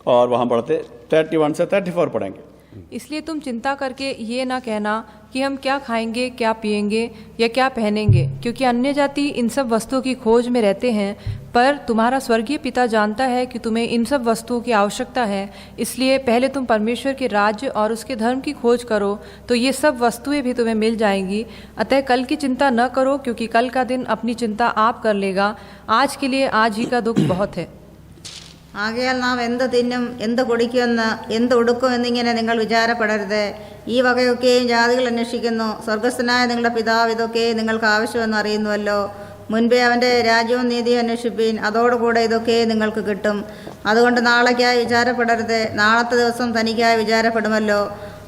और वहाँ पढ़ते 31 से 34 पढ़ेंगे। इसलिए तुम चिंता करके ये ना कहना कि हम क्या खाएंगे, क्या पिएंगे या क्या पहनेंगे, क्योंकि अन्य जाति इन सब वस्तुओं की खोज में रहते हैं, पर तुम्हारा स्वर्गीय पिता जानता है कि तुम्हें इन सब वस्तुओं की आवश्यकता है। इसलिए पहले तुम परमेश्वर के राज्य और उसके धर्म की खोज करो, तो ये सब वस्तुएं भी तुम्हें मिल जाएंगी। अतः कल की चिंता न करो, क्योंकि कल का दिन अपनी चिंता आप कर लेगा। आज के लिए आज ही का दुख बहुत है। ആകയാൽ നാം എന്ത് തിന്നും, എന്ത് കുടിക്കുമെന്ന്, എന്ത് ഉടുക്കുമെന്നിങ്ങനെ നിങ്ങൾ വിചാരപ്പെടരുത്. ഈ വകയൊക്കെയും ജാതികൾ അന്വേഷിക്കുന്നു. സ്വർഗസ്ഥനായ നിങ്ങളുടെ പിതാവ് ഇതൊക്കെ നിങ്ങൾക്ക് ആവശ്യമെന്ന് അറിയുന്നുവല്ലോ. മുൻപേ അവൻ്റെ രാജ്യവും നീതിയും അന്വേഷിപ്പീൻ, അതോടുകൂടെ ഇതൊക്കെ നിങ്ങൾക്ക് കിട്ടും. അതുകൊണ്ട് നാളേക്കായി വിചാരപ്പെടരുത്, നാളത്തെ ദിവസം തനിക്കായി വിചാരപ്പെടുമല്ലോ.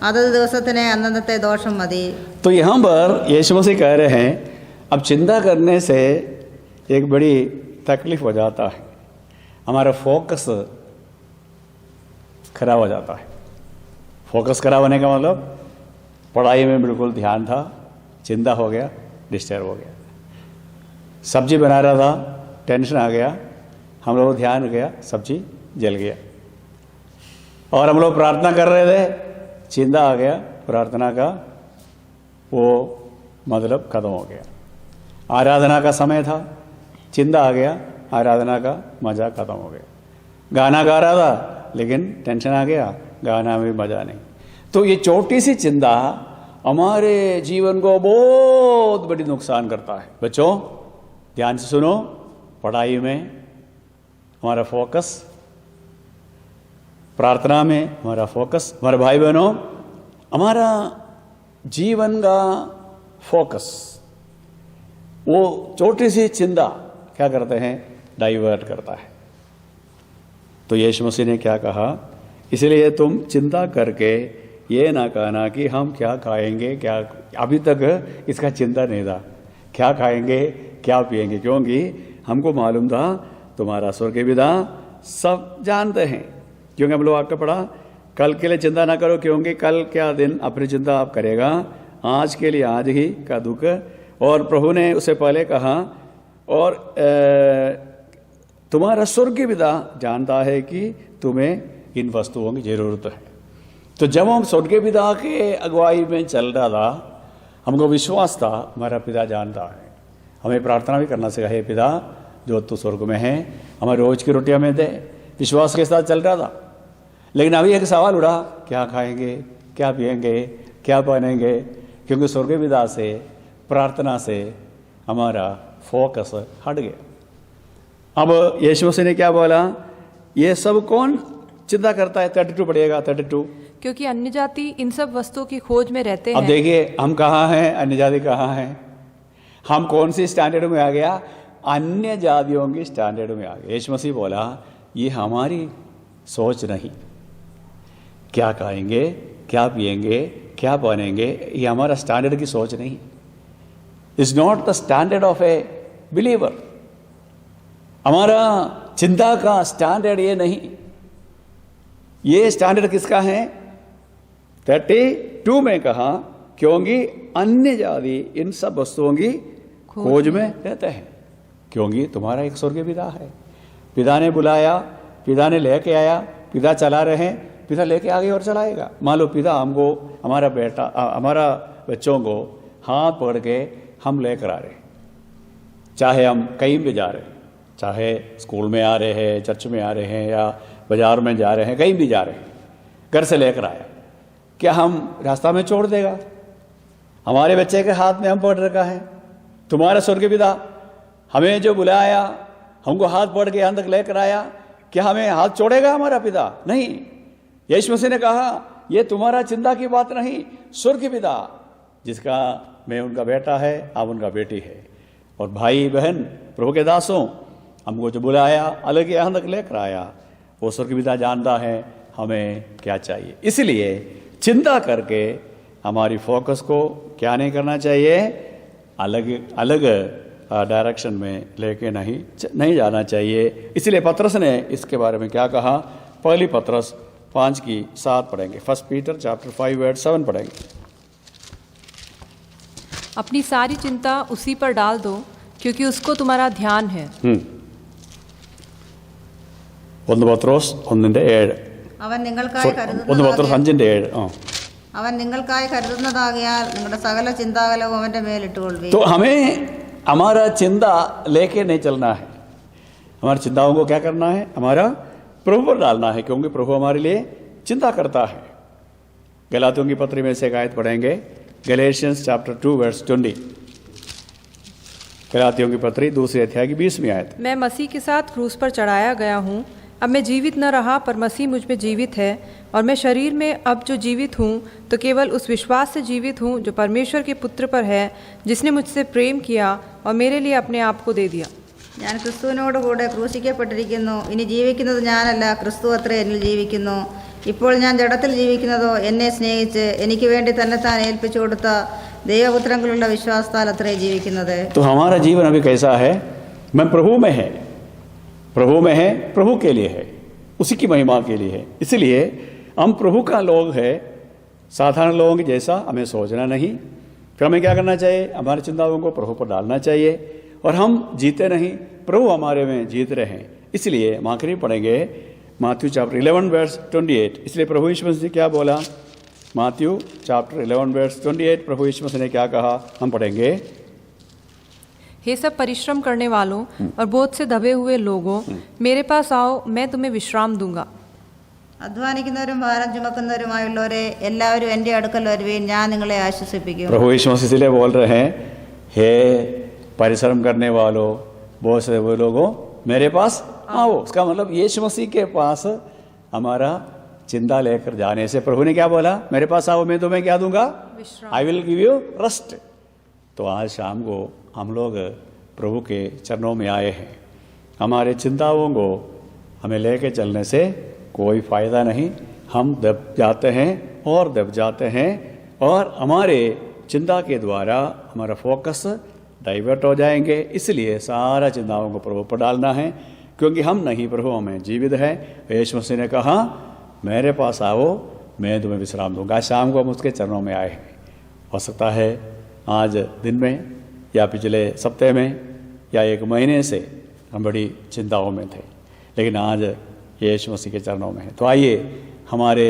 അതത് ദിവസത്തിന് അന്നന്നത്തെ ദോഷം മതി. तो यहाँ पर यीशु मसीह कह रहे हैं, अब चिंता करने से एक बड़ी तकलीफ हो जाता है, हमारा फोकस खराब हो जाता है। फोकस खराब होने का मतलब पढ़ाई में बिल्कुल ध्यान था, चिंता हो गया, डिस्टर्ब हो गया। सब्जी बना रहा था, टेंशन आ गया, हम लोग ध्यान गया, सब्जी जल गया। और हम लोग प्रार्थना कर रहे थे, चिंता आ गया, प्रार्थना का वो मतलब खत्म हो गया। आराधना का समय था, चिंता आ गया, आराधना का मज़ा खत्म हो गया। गाना गा रहा था, लेकिन टेंशन आ गया, गाना में मज़ा नहीं। तो ये छोटी सी चिंता हमारे जीवन को बहुत बड़ी नुकसान करता है। बच्चों ध्यान से सुनो, पढ़ाई में हमारा फोकस, प्रार्थना में हमारा फोकस, हमारे भाई बहनों, हमारा जीवन का फोकस, वो छोटी सी चिंता क्या करते हैं, डाइवर्ट करता है। तो यीशु मसीह ने क्या कहा, इसलिए तुम चिंता करके ये ना कहना कि हम क्या खाएंगे, क्या, अभी तक इसका चिंता नहीं था, क्या खाएंगे, क्या पिएंगे, क्योंकि हमको मालूम था तुम्हारा स्वर्गीय पिता सब जानते हैं। क्योंकि हम लोग आपका पढ़ा, कल के लिए चिंता ना करो, क्योंकि कल क्या दिन अपनी चिंता आप करेगा, आज के लिए आज ही का दुख। और प्रभु ने उससे पहले कहा, और तुम्हारा स्वर्गीय पिता जानता है कि तुम्हें इन वस्तुओं की जरूरत है। तो जब हम स्वर्गीय पिता के अगुवाई में चल रहा था, हमको विश्वास था हमारा पिता जानता है। हमें प्रार्थना भी करना चाहिए, हे पिता जो तू स्वर्ग में है, हमें रोज की रोटियां में दे। विश्वास के साथ चल रहा था। लेकिन अभी एक सवाल उड़ा, क्या खाएंगे, क्या पिएंगे, क्या पहनेंगे, क्योंकि स्वर्गीय पिता से, प्रार्थना से हमारा फोकस हट गया। अब यीशु मसीह ने क्या बोला, ये सब कौन चिंता करता है, 32 पढ़िएगा, 32। क्योंकि अन्य जाति इन सब वस्तुओं की खोज में रहते हैं। अब देखिए हम कहाँ हैं, अन्य जाति कहाँ हैं, हम कौन सी स्टैंडर्ड में आ गया, अन्य जातियों की स्टैंडर्ड में आ गए। यीशु मसीह बोला ये हमारी सोच नहीं। क्या खाएंगे, क्या पिएंगे, क्या पहनेंगे, ये हमारा स्टैंडर्ड की सोच नहीं। Is not the standard of A believer. हमारा चिंता का स्टैंडर्ड ये नहीं। ये स्टैंडर्ड किसका है? 32 में कहा, क्योंकि अन्य जाति इन सब वस्तुओं की खोज में रहते हैं, क्योंकि तुम्हारा एक स्वर्गीय पिता है। पिता ने बुलाया, पिता ने लेके आया, पिता चला रहे हैं, पिता लेके आगे और चलाएगा। मान लो पिता हमको, हमारा बच्चों को हाथ पकड़ के हम लेकर आ रहे हैं, चाहे हम कहीं भी जा रहे हैं, चाहे स्कूल में आ रहे हैं, चर्च में आ रहे हैं, या बाजार में जा रहे हैं, कहीं भी जा रहे हैं, घर से लेकर आया, क्या हम रास्ता में छोड़ देगा? हमारे बच्चे के हाथ में हम पकड़ रखा है। तुम्हारा स्वर्गीय पिता हमें जो बुलाया, हमको हाथ पकड़ के यहाँ तक लेकर आया, क्या हमें हाथ छोड़ेगा हमारा पिता? नहीं। यीशु मसीह ने कहा, ये तुम्हारा चिंता की बात नहीं, स्वर्गीय पिता जिसका मैं उनका बेटा है, आप उनका बेटी है, और भाई बहन प्रभु के दासों, हमको जो बुलाया, अलग यहाँ तक लेकर आया, वो स्वर्गीय पिता जानता है हमें क्या चाहिए। इसलिए चिंता करके हमारी फोकस को क्या नहीं करना चाहिए? अलग अलग डायरेक्शन में लेके नहीं जाना चाहिए। इसलिए पतरस ने इसके बारे में क्या कहा? पहली पतरस 5:7 पढ़ेंगे। 1 पीटर चैप्टर 5:7 पढ़ेंगे। अपनी सारी चिंता उसी पर डाल दो, क्योंकि उसको तुम्हारा ध्यान है। 1 പത്രോസ് 1:7. അവൻ നിങ്ങൾക്കായി 1 പത്രോസ് 5:7. അവൻ നിങ്ങൾക്കായി കരുതുന്നതാകിയാൽ നിങ്ങളുടെ സകല ചിന്താകലവും അവന്റെ മേലിട്ടുകൊള്ളുവീൻ. तो हमें हमारा चिंता लेके नहीं चलना है। हमारी चिंताओं को क्या करना है? हमारा प्रभु पर डालना है, क्योंकि प्रभु हमारे लिए चिंता करता है। गलातियों की पत्री में से एक आयत पढ़ेंगे, गैलेशियंस चैप्टर 2:20। गलातियों की पत्री 2 अध्याय की 20वीं आयत। मैं मसीह के साथ क्रूस पर चढ़ाया गया हूँ। अब मैं जीवित न रहा, पर मसीह मुझ में जीवित है, और मैं शरीर में अब जो जीवित हूँ तो केवल उस विश्वास से जीवित हूँ जो परमेश्वर के पुत्र पर है, जिसने मुझसे प्रेम किया और मेरे लिए अपने आप को दे दिया। ഞാൻ ക്രിസ്തുവിനോട് കൂടെ ക്രൂശിക്കപ്പെട്ടിരിക്കുന്നു. ഇനി ജീവിക്കുന്നത് ഞാനല്ല, ക്രിസ്തു അത്രേ എന്നിൽ ജീവിക്കുന്നു. ഇപ്പോൾ ഞാൻ ജഡത്തിൽ ജീവിക്കുന്നതോ എന്നെ സ്നേഹിച്ച് എനിക്ക് വേണ്ടി തന്നെത്താൻ ഏൽപ്പിച്ചു കൊടുത്ത ദൈവപുത്രങ്ങളുള്ള വിശ്വാസത്താൽ അത്രേ ജീവിക്കുന്നത്. तो हमारा जीवन अभी कैसा है? मैं प्रभु में है, प्रभु में है, प्रभु के लिए है, उसी की महिमा के लिए है। इसलिए हम प्रभु का लोग है, साधारण लोगों की जैसा हमें सोचना नहीं। फिर हमें क्या करना चाहिए? हमारी चिंताओं को प्रभु पर डालना चाहिए, और हम जीते नहीं, प्रभु हमारे में जीत रहे हैं। इसलिए हम आखिरी पढ़ेंगे माथ्यू चैप्टर 11:28। इसलिए प्रभु यीशु मसीह ने क्या बोला? माथ्यू चैप्टर 11:28 प्रभु यीशु मसीह ने क्या कहा? हम पढ़ेंगे, हे सब परिश्रम करने वालों और बोझ से दबे हुए लोगों, मेरे पास आओ, मैं तुम्हें विश्राम दूंगा। അധ്വാനിക്കുന്നവരും ഭാരം ചുമക്കുന്നവരുമായുള്ളവരെ എല്ലാവരും എൻ്റെ അടുക്കൽ വരുവീൻ, ഞാൻ നിങ്ങളെ ആശ്വസിപ്പിക്കും. प्रभु यीशु मसीह इसलिए बोल रहे हैं, हे परिश्रम करने वालों, बहुत से वो लोगों, मेरे पास आओ। इसका मतलब यीशु मसीह के पास हमारा चिंता लेकर जाने से प्रभु ने क्या बोला? मेरे पास आओ, मैं तुम्हें क्या दूंगा? I will give you rest. तो आज शाम को हम लोग प्रभु के चरणों में आए हैं। हमारे चिंताओं को हमें लेके चलने से कोई फायदा नहीं। हम दब जाते हैं और दब जाते हैं, और हमारे चिंता के द्वारा हमारा फोकस डाइवर्ट हो जाएंगे। इसलिए सारा चिंताओं को प्रभु पर डालना है, क्योंकि हम नहीं, प्रभु हमें जीवित है। यीशु मसीह ने कहा, मेरे पास आओ, मैं तुम्हें विश्राम दूंगा। शाम को हम उसके चरणों में आए हैं। हो सकता है आज दिन में, या पिछले सप्ताह में, या एक महीने से हम बड़ी चिंताओं में थे, लेकिन आज यीशु मसीह के चरणों में है। तो आइए हमारे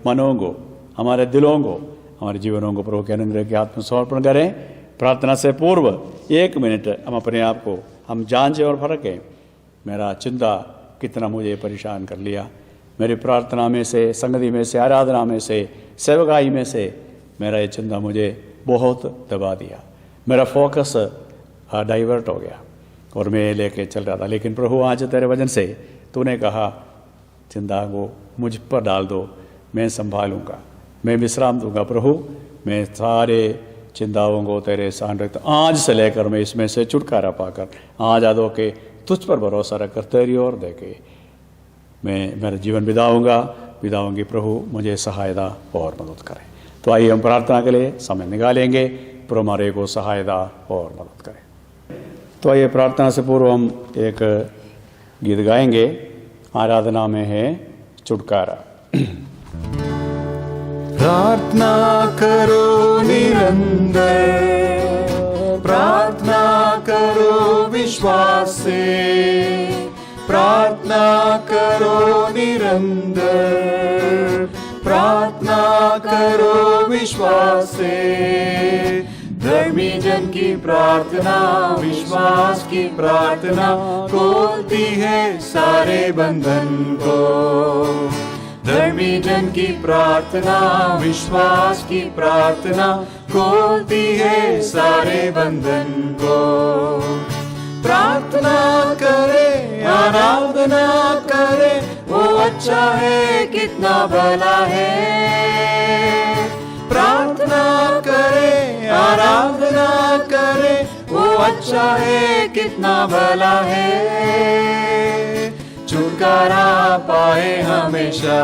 मनों को, हमारे दिलों को, हमारे जीवनों को प्रभु के अनुग्रह के हाथ में समर्पण करें। प्रार्थना से पूर्व 1 मिनट हम अपने आप को हम जांचें और फरकें, मेरा चिंता कितना मुझे परेशान कर लिया। मेरी प्रार्थना में से, संगति में से, आराधना में से, सेवकाई में से मेरा ये चिंता मुझे बहुत दबा दिया। मेरा फोकस डाइवर्ट हो गया और मैं लेके चल रहा था। लेकिन प्रभु आज तेरे वचन से तूने कहा, चिंता को मुझ पर डाल दो, मैं संभालूंगा, मैं विश्राम दूंगा। प्रभु मैं सारे चिंताओं को तेरे सामने रखता, आज से लेकर मैं इसमें से छुटकारा पाकर आज़ाद होके तुझ पर भरोसा रखकर तेरी ओर देके मैं मेरा जीवन बिताऊंगी। प्रभु मुझे सहायता और मदद करें। तो आइए हम प्रार्थना के लिए समय निकालेंगे। प्रभु हमारे को सहायता और मदद करें। तो आइए प्रार्थना से पूर्व हम एक गीत गाएंगे। आराधना में है छुटकारा। प्रार्थना करो निरंतर, प्रार्थना करो विश्वास से, प्रार्थना करो निरंतर, प्रार्थना करो विश्वास से। धर्मी जन की प्रार्थना, विश्वास की प्रार्थना खोलती है सारे बंधन को। धर्मी जन की प्रार्थना, विश्वास की प्रार्थना खोलती है सारे बंधन को। प्रार्थना करे, आराधना करे, वो अच्छा है कितना भला है। प्रार्थना करे, आराधना करे, वो अच्छा है कितना भला है। छुटकारा पाए हमेशा,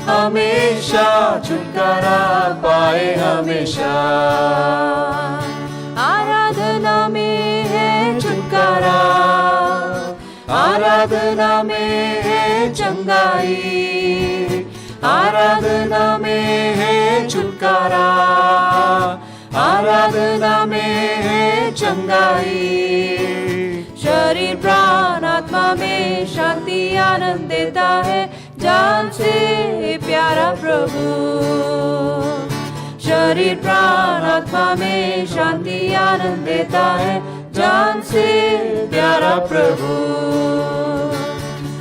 हमेशा छुटकारा पाए हमेशा। आराधना में है छुटकारा, आराधना में है चंगाई, आराधना में है छुटकारा, आराधना में है चंगाई। शरीर प्राण आत्मा में शांति आनंद देता है, जान से प्यारा प्रभु। शरीर प्राण आत्मा में शांति आनंद देता है, जान से प्यारा प्रभु।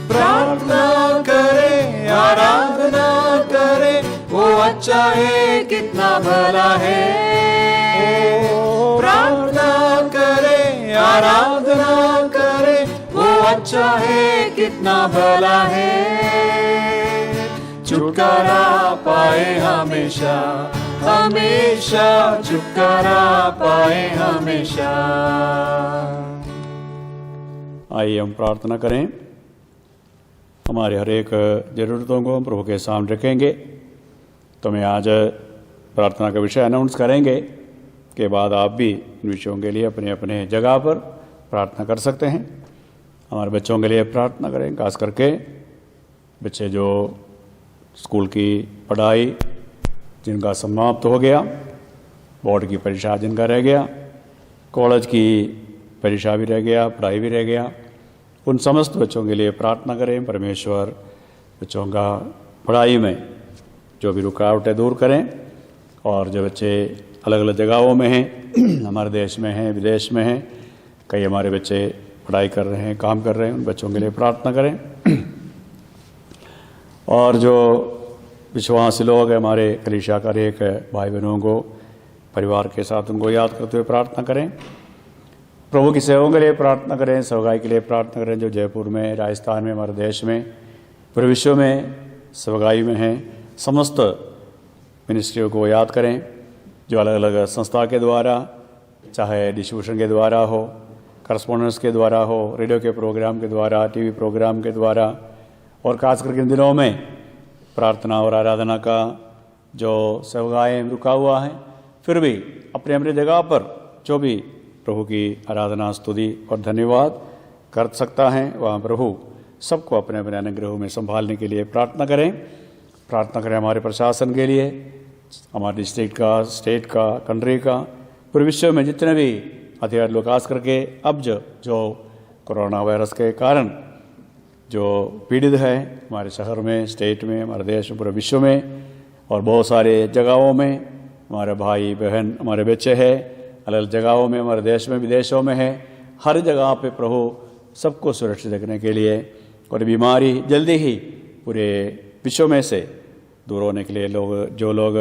प्रार्थना करे, आराधना करे, वो अच्छा है कितना भला है। प्रार्थना करे, आराधना करे, वो अच्छा है कितना भला है। छुटकारा पाए हमेशा, हमेशा छुटकारा पाए हमेशा। आइए हम प्रार्थना करें। हमारे हर एक ज़रूरतों को हम प्रभु के सामने रखेंगे। तो मैं आज प्रार्थना का विषय अनाउंस करेंगे के बाद आप भी इन विषयों के लिए अपने अपने जगह पर प्रार्थना कर सकते हैं। हमारे बच्चों के लिए प्रार्थना करें, खास करके बच्चे जो स्कूल की पढ़ाई जिनका समाप्त हो गया, बोर्ड की परीक्षा जिनका रह गया, कॉलेज की परीक्षा भी रह गया, पढ़ाई भी रह गया, उन समस्त बच्चों के लिए प्रार्थना करें। परमेश्वर बच्चों का पढ़ाई में जो भी रुकावटें दूर करें। और जो बच्चे अलग अलग जगहों में हैं, हमारे देश में हैं, विदेश में हैं, कई हमारे बच्चे पढ़ाई कर रहे हैं, काम कर रहे हैं, उन बच्चों के लिए प्रार्थना करें। और जो विश्वासी लोग हैं, हमारे कलीसिया का एक भाई बहनों को परिवार के साथ उनको याद करते हुए प्रार्थना करें। प्रभु की सेवाओं के लिए प्रार्थना करें, सेवकाई के लिए प्रार्थना करें, जो जयपुर में, राजस्थान में, हमारे देश में, पूरे विश्व में सेवकाई में हैं। समस्त मिनिस्ट्रियों को याद करें, जो अलग अलग संस्था के द्वारा, चाहे डिस्ट्रीब्यूशन के द्वारा हो, करस्पॉन्डेंस के द्वारा हो, रेडियो के प्रोग्राम के द्वारा, टीवी प्रोग्राम के द्वारा, और खास करके इन दिनों में प्रार्थना और आराधना का जो सेवकाएँ रुका हुआ है, फिर भी अपने अपनी जगह पर जो भी प्रभु की आराधना, स्तुति और धन्यवाद कर सकता है, वहाँ प्रभु सबको अपने अपने अनुग्रहों में संभालने के लिए प्रार्थना करें। प्रार्थना करें हमारे प्रशासन के लिए, हमारे डिस्ट्रिक्ट का, स्टेट का, कंट्री का, पूरे विश्व में जितने भी हथियार लोग, खास करके अब जो कोरोना वायरस के कारण जो पीड़ित है हमारे शहर में, स्टेट में, हमारे देश में, पूरे विश्व में और बहुत सारे जगहों में हमारे भाई बहन, हमारे बच्चे हैं, अलग अलग जगहों में, हमारे देश में, विदेशों में है। हर जगह पे प्रभु सबको सुरक्षित रखने के लिए और बीमारी जल्दी ही पूरे विश्व में से दूर होने के लिए, जो लोग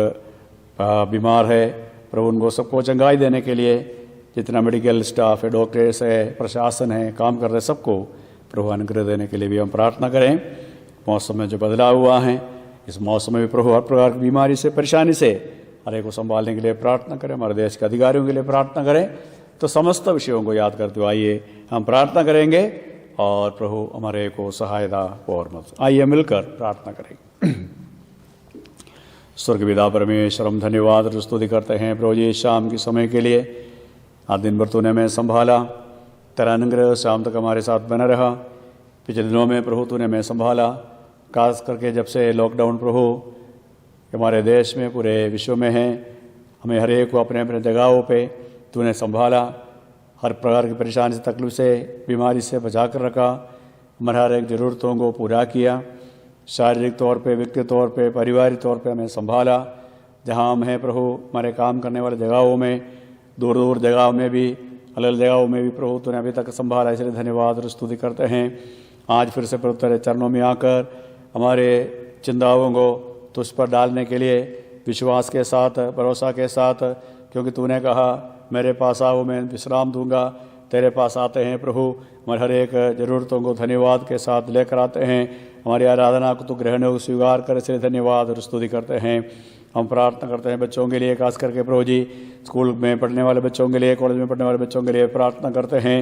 बीमार है, प्रभु उनको सबको चंगाई देने के लिए जितना मेडिकल स्टाफ है, डॉक्टर्स है, प्रशासन है, काम कर रहे, सबको प्रभु अनुग्रह देने के लिए भी हम प्रार्थना करें। मौसम में जो बदलाव हुआ है, इस मौसम में भी प्रभु हर प्रकार की बीमारी से, परेशानी से हर एक को संभालने के लिए प्रार्थना करें। हमारे देश के अधिकारियों के लिए प्रार्थना करें। तो समस्त विषयों को याद करते हुए आइए हम प्रार्थना करेंगे और प्रभु हमारे को सहायता और मदद। आइए मिलकर प्रार्थना करें। स्वर्ग पिता परमेश्वर, हम धन्यवाद और स्तुति करते हैं प्रभु जी शाम के समय के लिए। आज दिन भर तूने हमें संभाला, तेरा अनुग्रह शाम तक हमारे साथ बना रहा। पिछले दिनों में प्रभु तूने हमें संभाला, खास करके जब से लॉकडाउन प्रभु हमारे देश में पूरे विश्व में है, हमें हर एक को अपने अपने जगहों पे तूने संभाला। हर प्रकार की परेशानी से, तकलीफ से, बीमारी से बचा कर रखा। हमारे हर एक ज़रूरतों को पूरा किया। शारीरिक तौर पे, व्यक्तिगत तौर पे, पारिवारिक तौर पे हमें संभाला। जहाँ हम हैं प्रभु, हमारे काम करने वाले जगहों में, दूर दूर जगहों में भी, अलग अलग जगहों में भी प्रभु तूने अभी तक संभाला, इसलिए धन्यवाद और स्तुति करते हैं। आज फिर से प्रभु तेरे चरणों में आकर हमारे चिंताओं को तुझ पर डालने के लिए विश्वास के साथ, भरोसा के साथ, क्योंकि तूने कहा मेरे पास आओ मैं विश्राम दूंगा। तेरे पास आते हैं प्रभु, हमारे हर एक ज़रूरतों को धन्यवाद के साथ लेकर आते हैं। हमारी आराधना को तो ग्रहण को स्वीकार कर, इसलिए धन्यवाद और स्तुति करते हैं। हम प्रार्थना करते हैं बच्चों के लिए, खास करके प्रभु जी स्कूल में पढ़ने वाले बच्चों के लिए, कॉलेज में पढ़ने वाले बच्चों के लिए प्रार्थना करते हैं।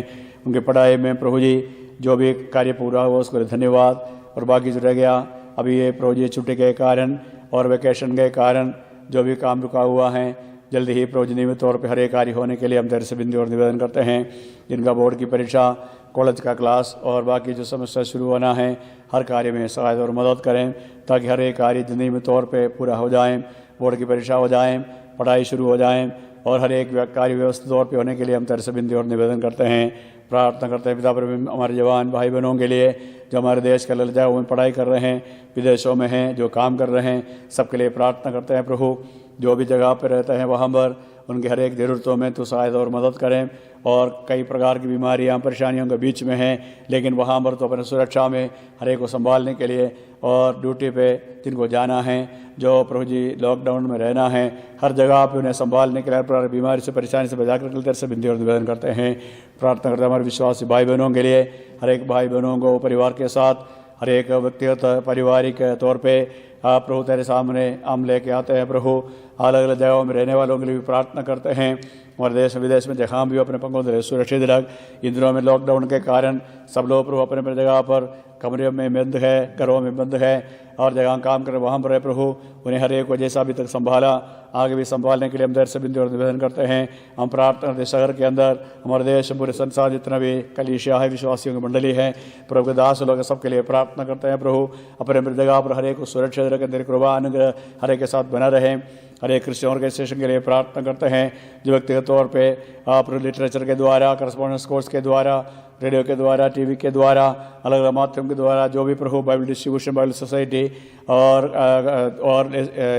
उनकी पढ़ाई में प्रभु जी जो भी कार्य पूरा हुआ उसके लिए धन्यवाद। और बाकी जो रह गया अभी ये प्रभु जी छुट्टी के कारण और वेकेशन के कारण जो भी काम रुका हुआ है, जल्दी ही प्रभु जी नियमित तौर पर हर एक कार्य होने के लिए हम तेरे से विनती और निवेदन करते हैं। जिनका बोर्ड की परीक्षा, कॉलेज का क्लास और बाकी जो समस्या शुरू होना है, हर कार्य में सहायता और मदद करें, ताकि हर एक कार्य नियमित तौर पे पूरा हो जाए, बोर्ड की परीक्षा हो जाए, पढ़ाई शुरू हो जाए और हर एक कार्य व्यवस्थित तौर पे होने के लिए हम तेरे से विनती और निवेदन करते हैं। प्रार्थना करते हैं पिता प्रभु हमारे जवान भाई बहनों के लिए जो हमारे देश के अलग जगहों में पढ़ाई कर रहे हैं, विदेशों में हैं, जो काम कर रहे हैं, सबके लिए प्रार्थना करते हैं प्रभु। जो भी जगह पर रहते हैं वहाँ पर उनकी हर एक ज़रूरतों में तो सहायता और मदद करें। और कई प्रकार की बीमारियां, परेशानियों के बीच में हैं, लेकिन वहाँ पर तो अपने सुरक्षा में हर एक को संभालने के लिए और ड्यूटी पे जिनको जाना है, जो प्रभु जी लॉकडाउन में रहना है, हर जगह पे उन्हें संभालने के लिए हर प्रकार की बीमारी से, परेशानी से बचा कर तेरे से विनती और निवेदन करते हैं। प्रार्थना करते हैं हमारे विश्वासी भाई बहनों के लिए, हर एक भाई बहनों को परिवार के साथ, हर एक व्यक्तिगत पारिवारिक तौर पर आप प्रभु तेरे सामने हम लेके आते हैं प्रभु। अलग अलग जगहों में रहने वालों के लिए भी प्रार्थना करते हैं। हमारे देश विदेश में जहाँ भी अपने पंखों से सुरक्षित रख। इन दिनों में लॉकडाउन के कारण सब लोग प्रभु अपने अपने जगह पर कमरे में बंद है, घरों में बंद है और जगह काम कर वहाँ पर है प्रभु। उन्हें हर एक को जैसा अभी तक संभाला, आगे भी संभालने के लिए हम देर से विनती और निवेदन करते हैं। हम प्रार्थना करते शहर के अंदर, हमारे देश, पूरे संसार जितना भी कलीसिया है, विश्वासियों की मंडली है, प्रभु के दास लोग सबके लिए प्रार्थना करते हैं प्रभु। अपने अपनी जगह पर हर एक को सुरक्षित रखें, तेरी कृपा अनुग्रह हर एक के साथ बना रहे। हर एक क्रिश्चियन ऑर्गेनाइजेशन के लिए प्रार्थना करते हैं जो व्यक्तिगत तौर पे आप लिटरेचर के द्वारा, करस्पॉन्डेंस कोर्स के द्वारा, रेडियो के द्वारा, टीवी के द्वारा, अलग अलग माध्यम के द्वारा जो भी प्रभु बाइबल डिस्ट्रीब्यूशन, बाइबल सोसाइटी और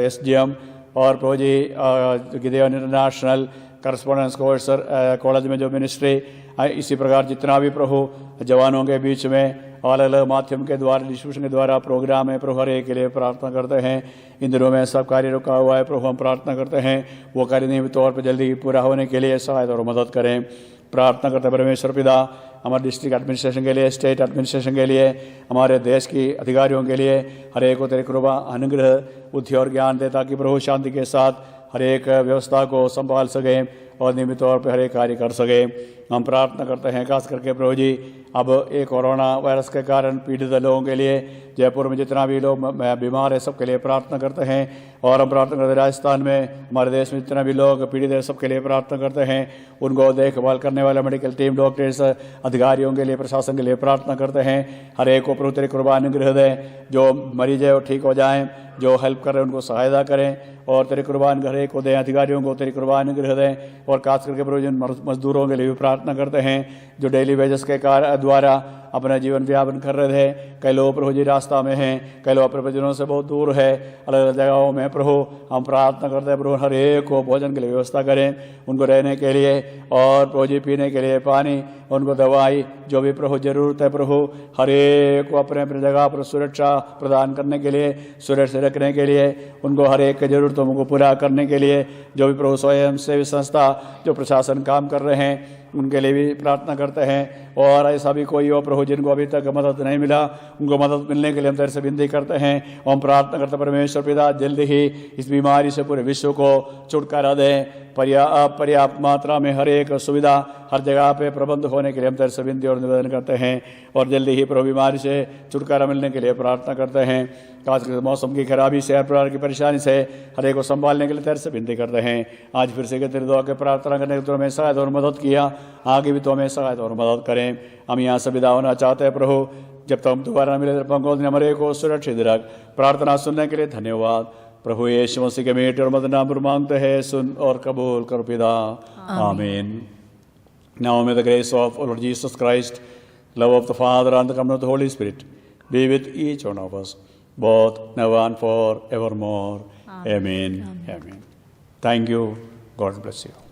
SGM और प्रभु जी गिदेवन इंटरनेशनल, करस्पॉन्डेंस कोर्स कॉलेज में जो मिनिस्ट्री, इसी प्रकार जितना भी प्रभु जवानों के बीच में अलग अलग माध्यम के द्वारा, डिस्ट्रीब्यूशन के द्वारा प्रोग्राम है प्रभु, हर एक के लिए प्रार्थना करते हैं। इन दिनों में सब कार्य रुका हुआ है प्रभु, हम प्रार्थना करते हैं वो कार्य नियमित तौर पर जल्दी पूरा होने के लिए सहायता और मदद करें। प्रार्थना करते हैं परमेश्वर पिता हमारे डिस्ट्रिक्ट एडमिनिस्ट्रेशन के लिए, स्टेट एडमिनिस्ट्रेशन के लिए, हमारे देश की अधिकारियों के लिए, हर एक को तेरी कृपा अनुग्रह, बुद्धि और ज्ञान दे, ताकि प्रभु शांति के साथ हर एक व्यवस्था को संभाल सकें और नियमित तौर पर हर एक कार्य कर सके। हम प्रार्थना करते हैं खास करके प्रभु जी अब एक कोरोना वायरस के कारण पीड़ित लोगों के लिए, जयपुर में जितना भी लोग बीमार है सबके लिए प्रार्थना करते हैं। और हम प्रार्थना करते हैं राजस्थान में, हमारे देश में जितना भी लोग पीड़ित है सबके लिए प्रार्थना करते हैं। उनको देखभाल करने वाला मेडिकल टीम, डॉक्टर्स, अधिकारियों के लिए, प्रशासन के लिए प्रार्थना करते हैं। हर एक को प्रभु तेरी कृपा अनुग्रह दे, जो मरीज है वो ठीक हो जाएं, जो हेल्प कर रहे हैं उनको सहायता करें और तेरी कृपा हर एक को दें, अधिकारियों को तेरी कृपा अनुग्रह दें। और खास करके प्रभु जिन मजदूरों के लिए भी प्रार्थना करते हैं जो डेली वेजेस के द्वारा अपना जीवन व्यापन कर रहे थे। कई लोग प्रभु जी रास्ता में हैं, कई लोग अपने परिजनों से बहुत दूर है, अलग अलग जगहों में प्रभु हम प्रार्थना करते हैं प्रभु हर एक को भोजन के लिए व्यवस्था करें, उनको रहने के लिए और प्रभु जी पीने के लिए पानी, उनको दवाई, जो भी प्रभु जरूरत है प्रभु हर एक को अपने अपने जगह पर सुरक्षा प्रदान करने के लिए, सुरक्षित रखने के लिए, उनको हर एक की जरूरतों को पूरा करने के लिए जो भी प्रभु स्वयं सेवी संस्था जो प्रशासन काम कर रहे हैं उनके लिए भी प्रार्थना करते हैं। और ऐसा भी कोई हो प्रभु जिनको अभी तक मदद नहीं मिला, उनको मदद मिलने के लिए हम तेरे से विनती करते हैं। हम प्रार्थना करते परमेश्वर पिता जल्द ही इस बीमारी से पूरे विश्व को छुटकारा दें। पर्याप्त मात्रा में हर एक सुविधा हर जगह पे प्रबंध होने के लिए हम तेरे से विनती और निवेदन करते हैं। और जल्दी ही प्रभु बीमारी से छुटकारा मिलने के लिए प्रार्थना करते हैं। खासकर मौसम की खराबी से, हर प्रकार की परेशानी से हर एक को संभालने के लिए तेरे से विनती करते हैं। आज फिर से तेरे दुआ के प्रार्थना करने के तो हमें सहायता और मदद किया, आगे भी तो हमें सहायता और मदद करें। हम यहाँ से विदा होना चाहते हैं प्रभु, जब तक हम दोबारा मिले पंगोल दिन हमारे को सुरक्षित रख। प्रार्थना सुनने के लिए धन्यवाद। प्रभु यीशु मसीह के मीठे और मदद नाम पर मांगते हैं, सुन और कबूल कर पिता। आमीन। Now may the grace of our Lord Jesus Christ, love of the Father and the communion of the Holy Spirit be with each one of us, both now and forevermore. Amen. Amen. Thank you. God bless you.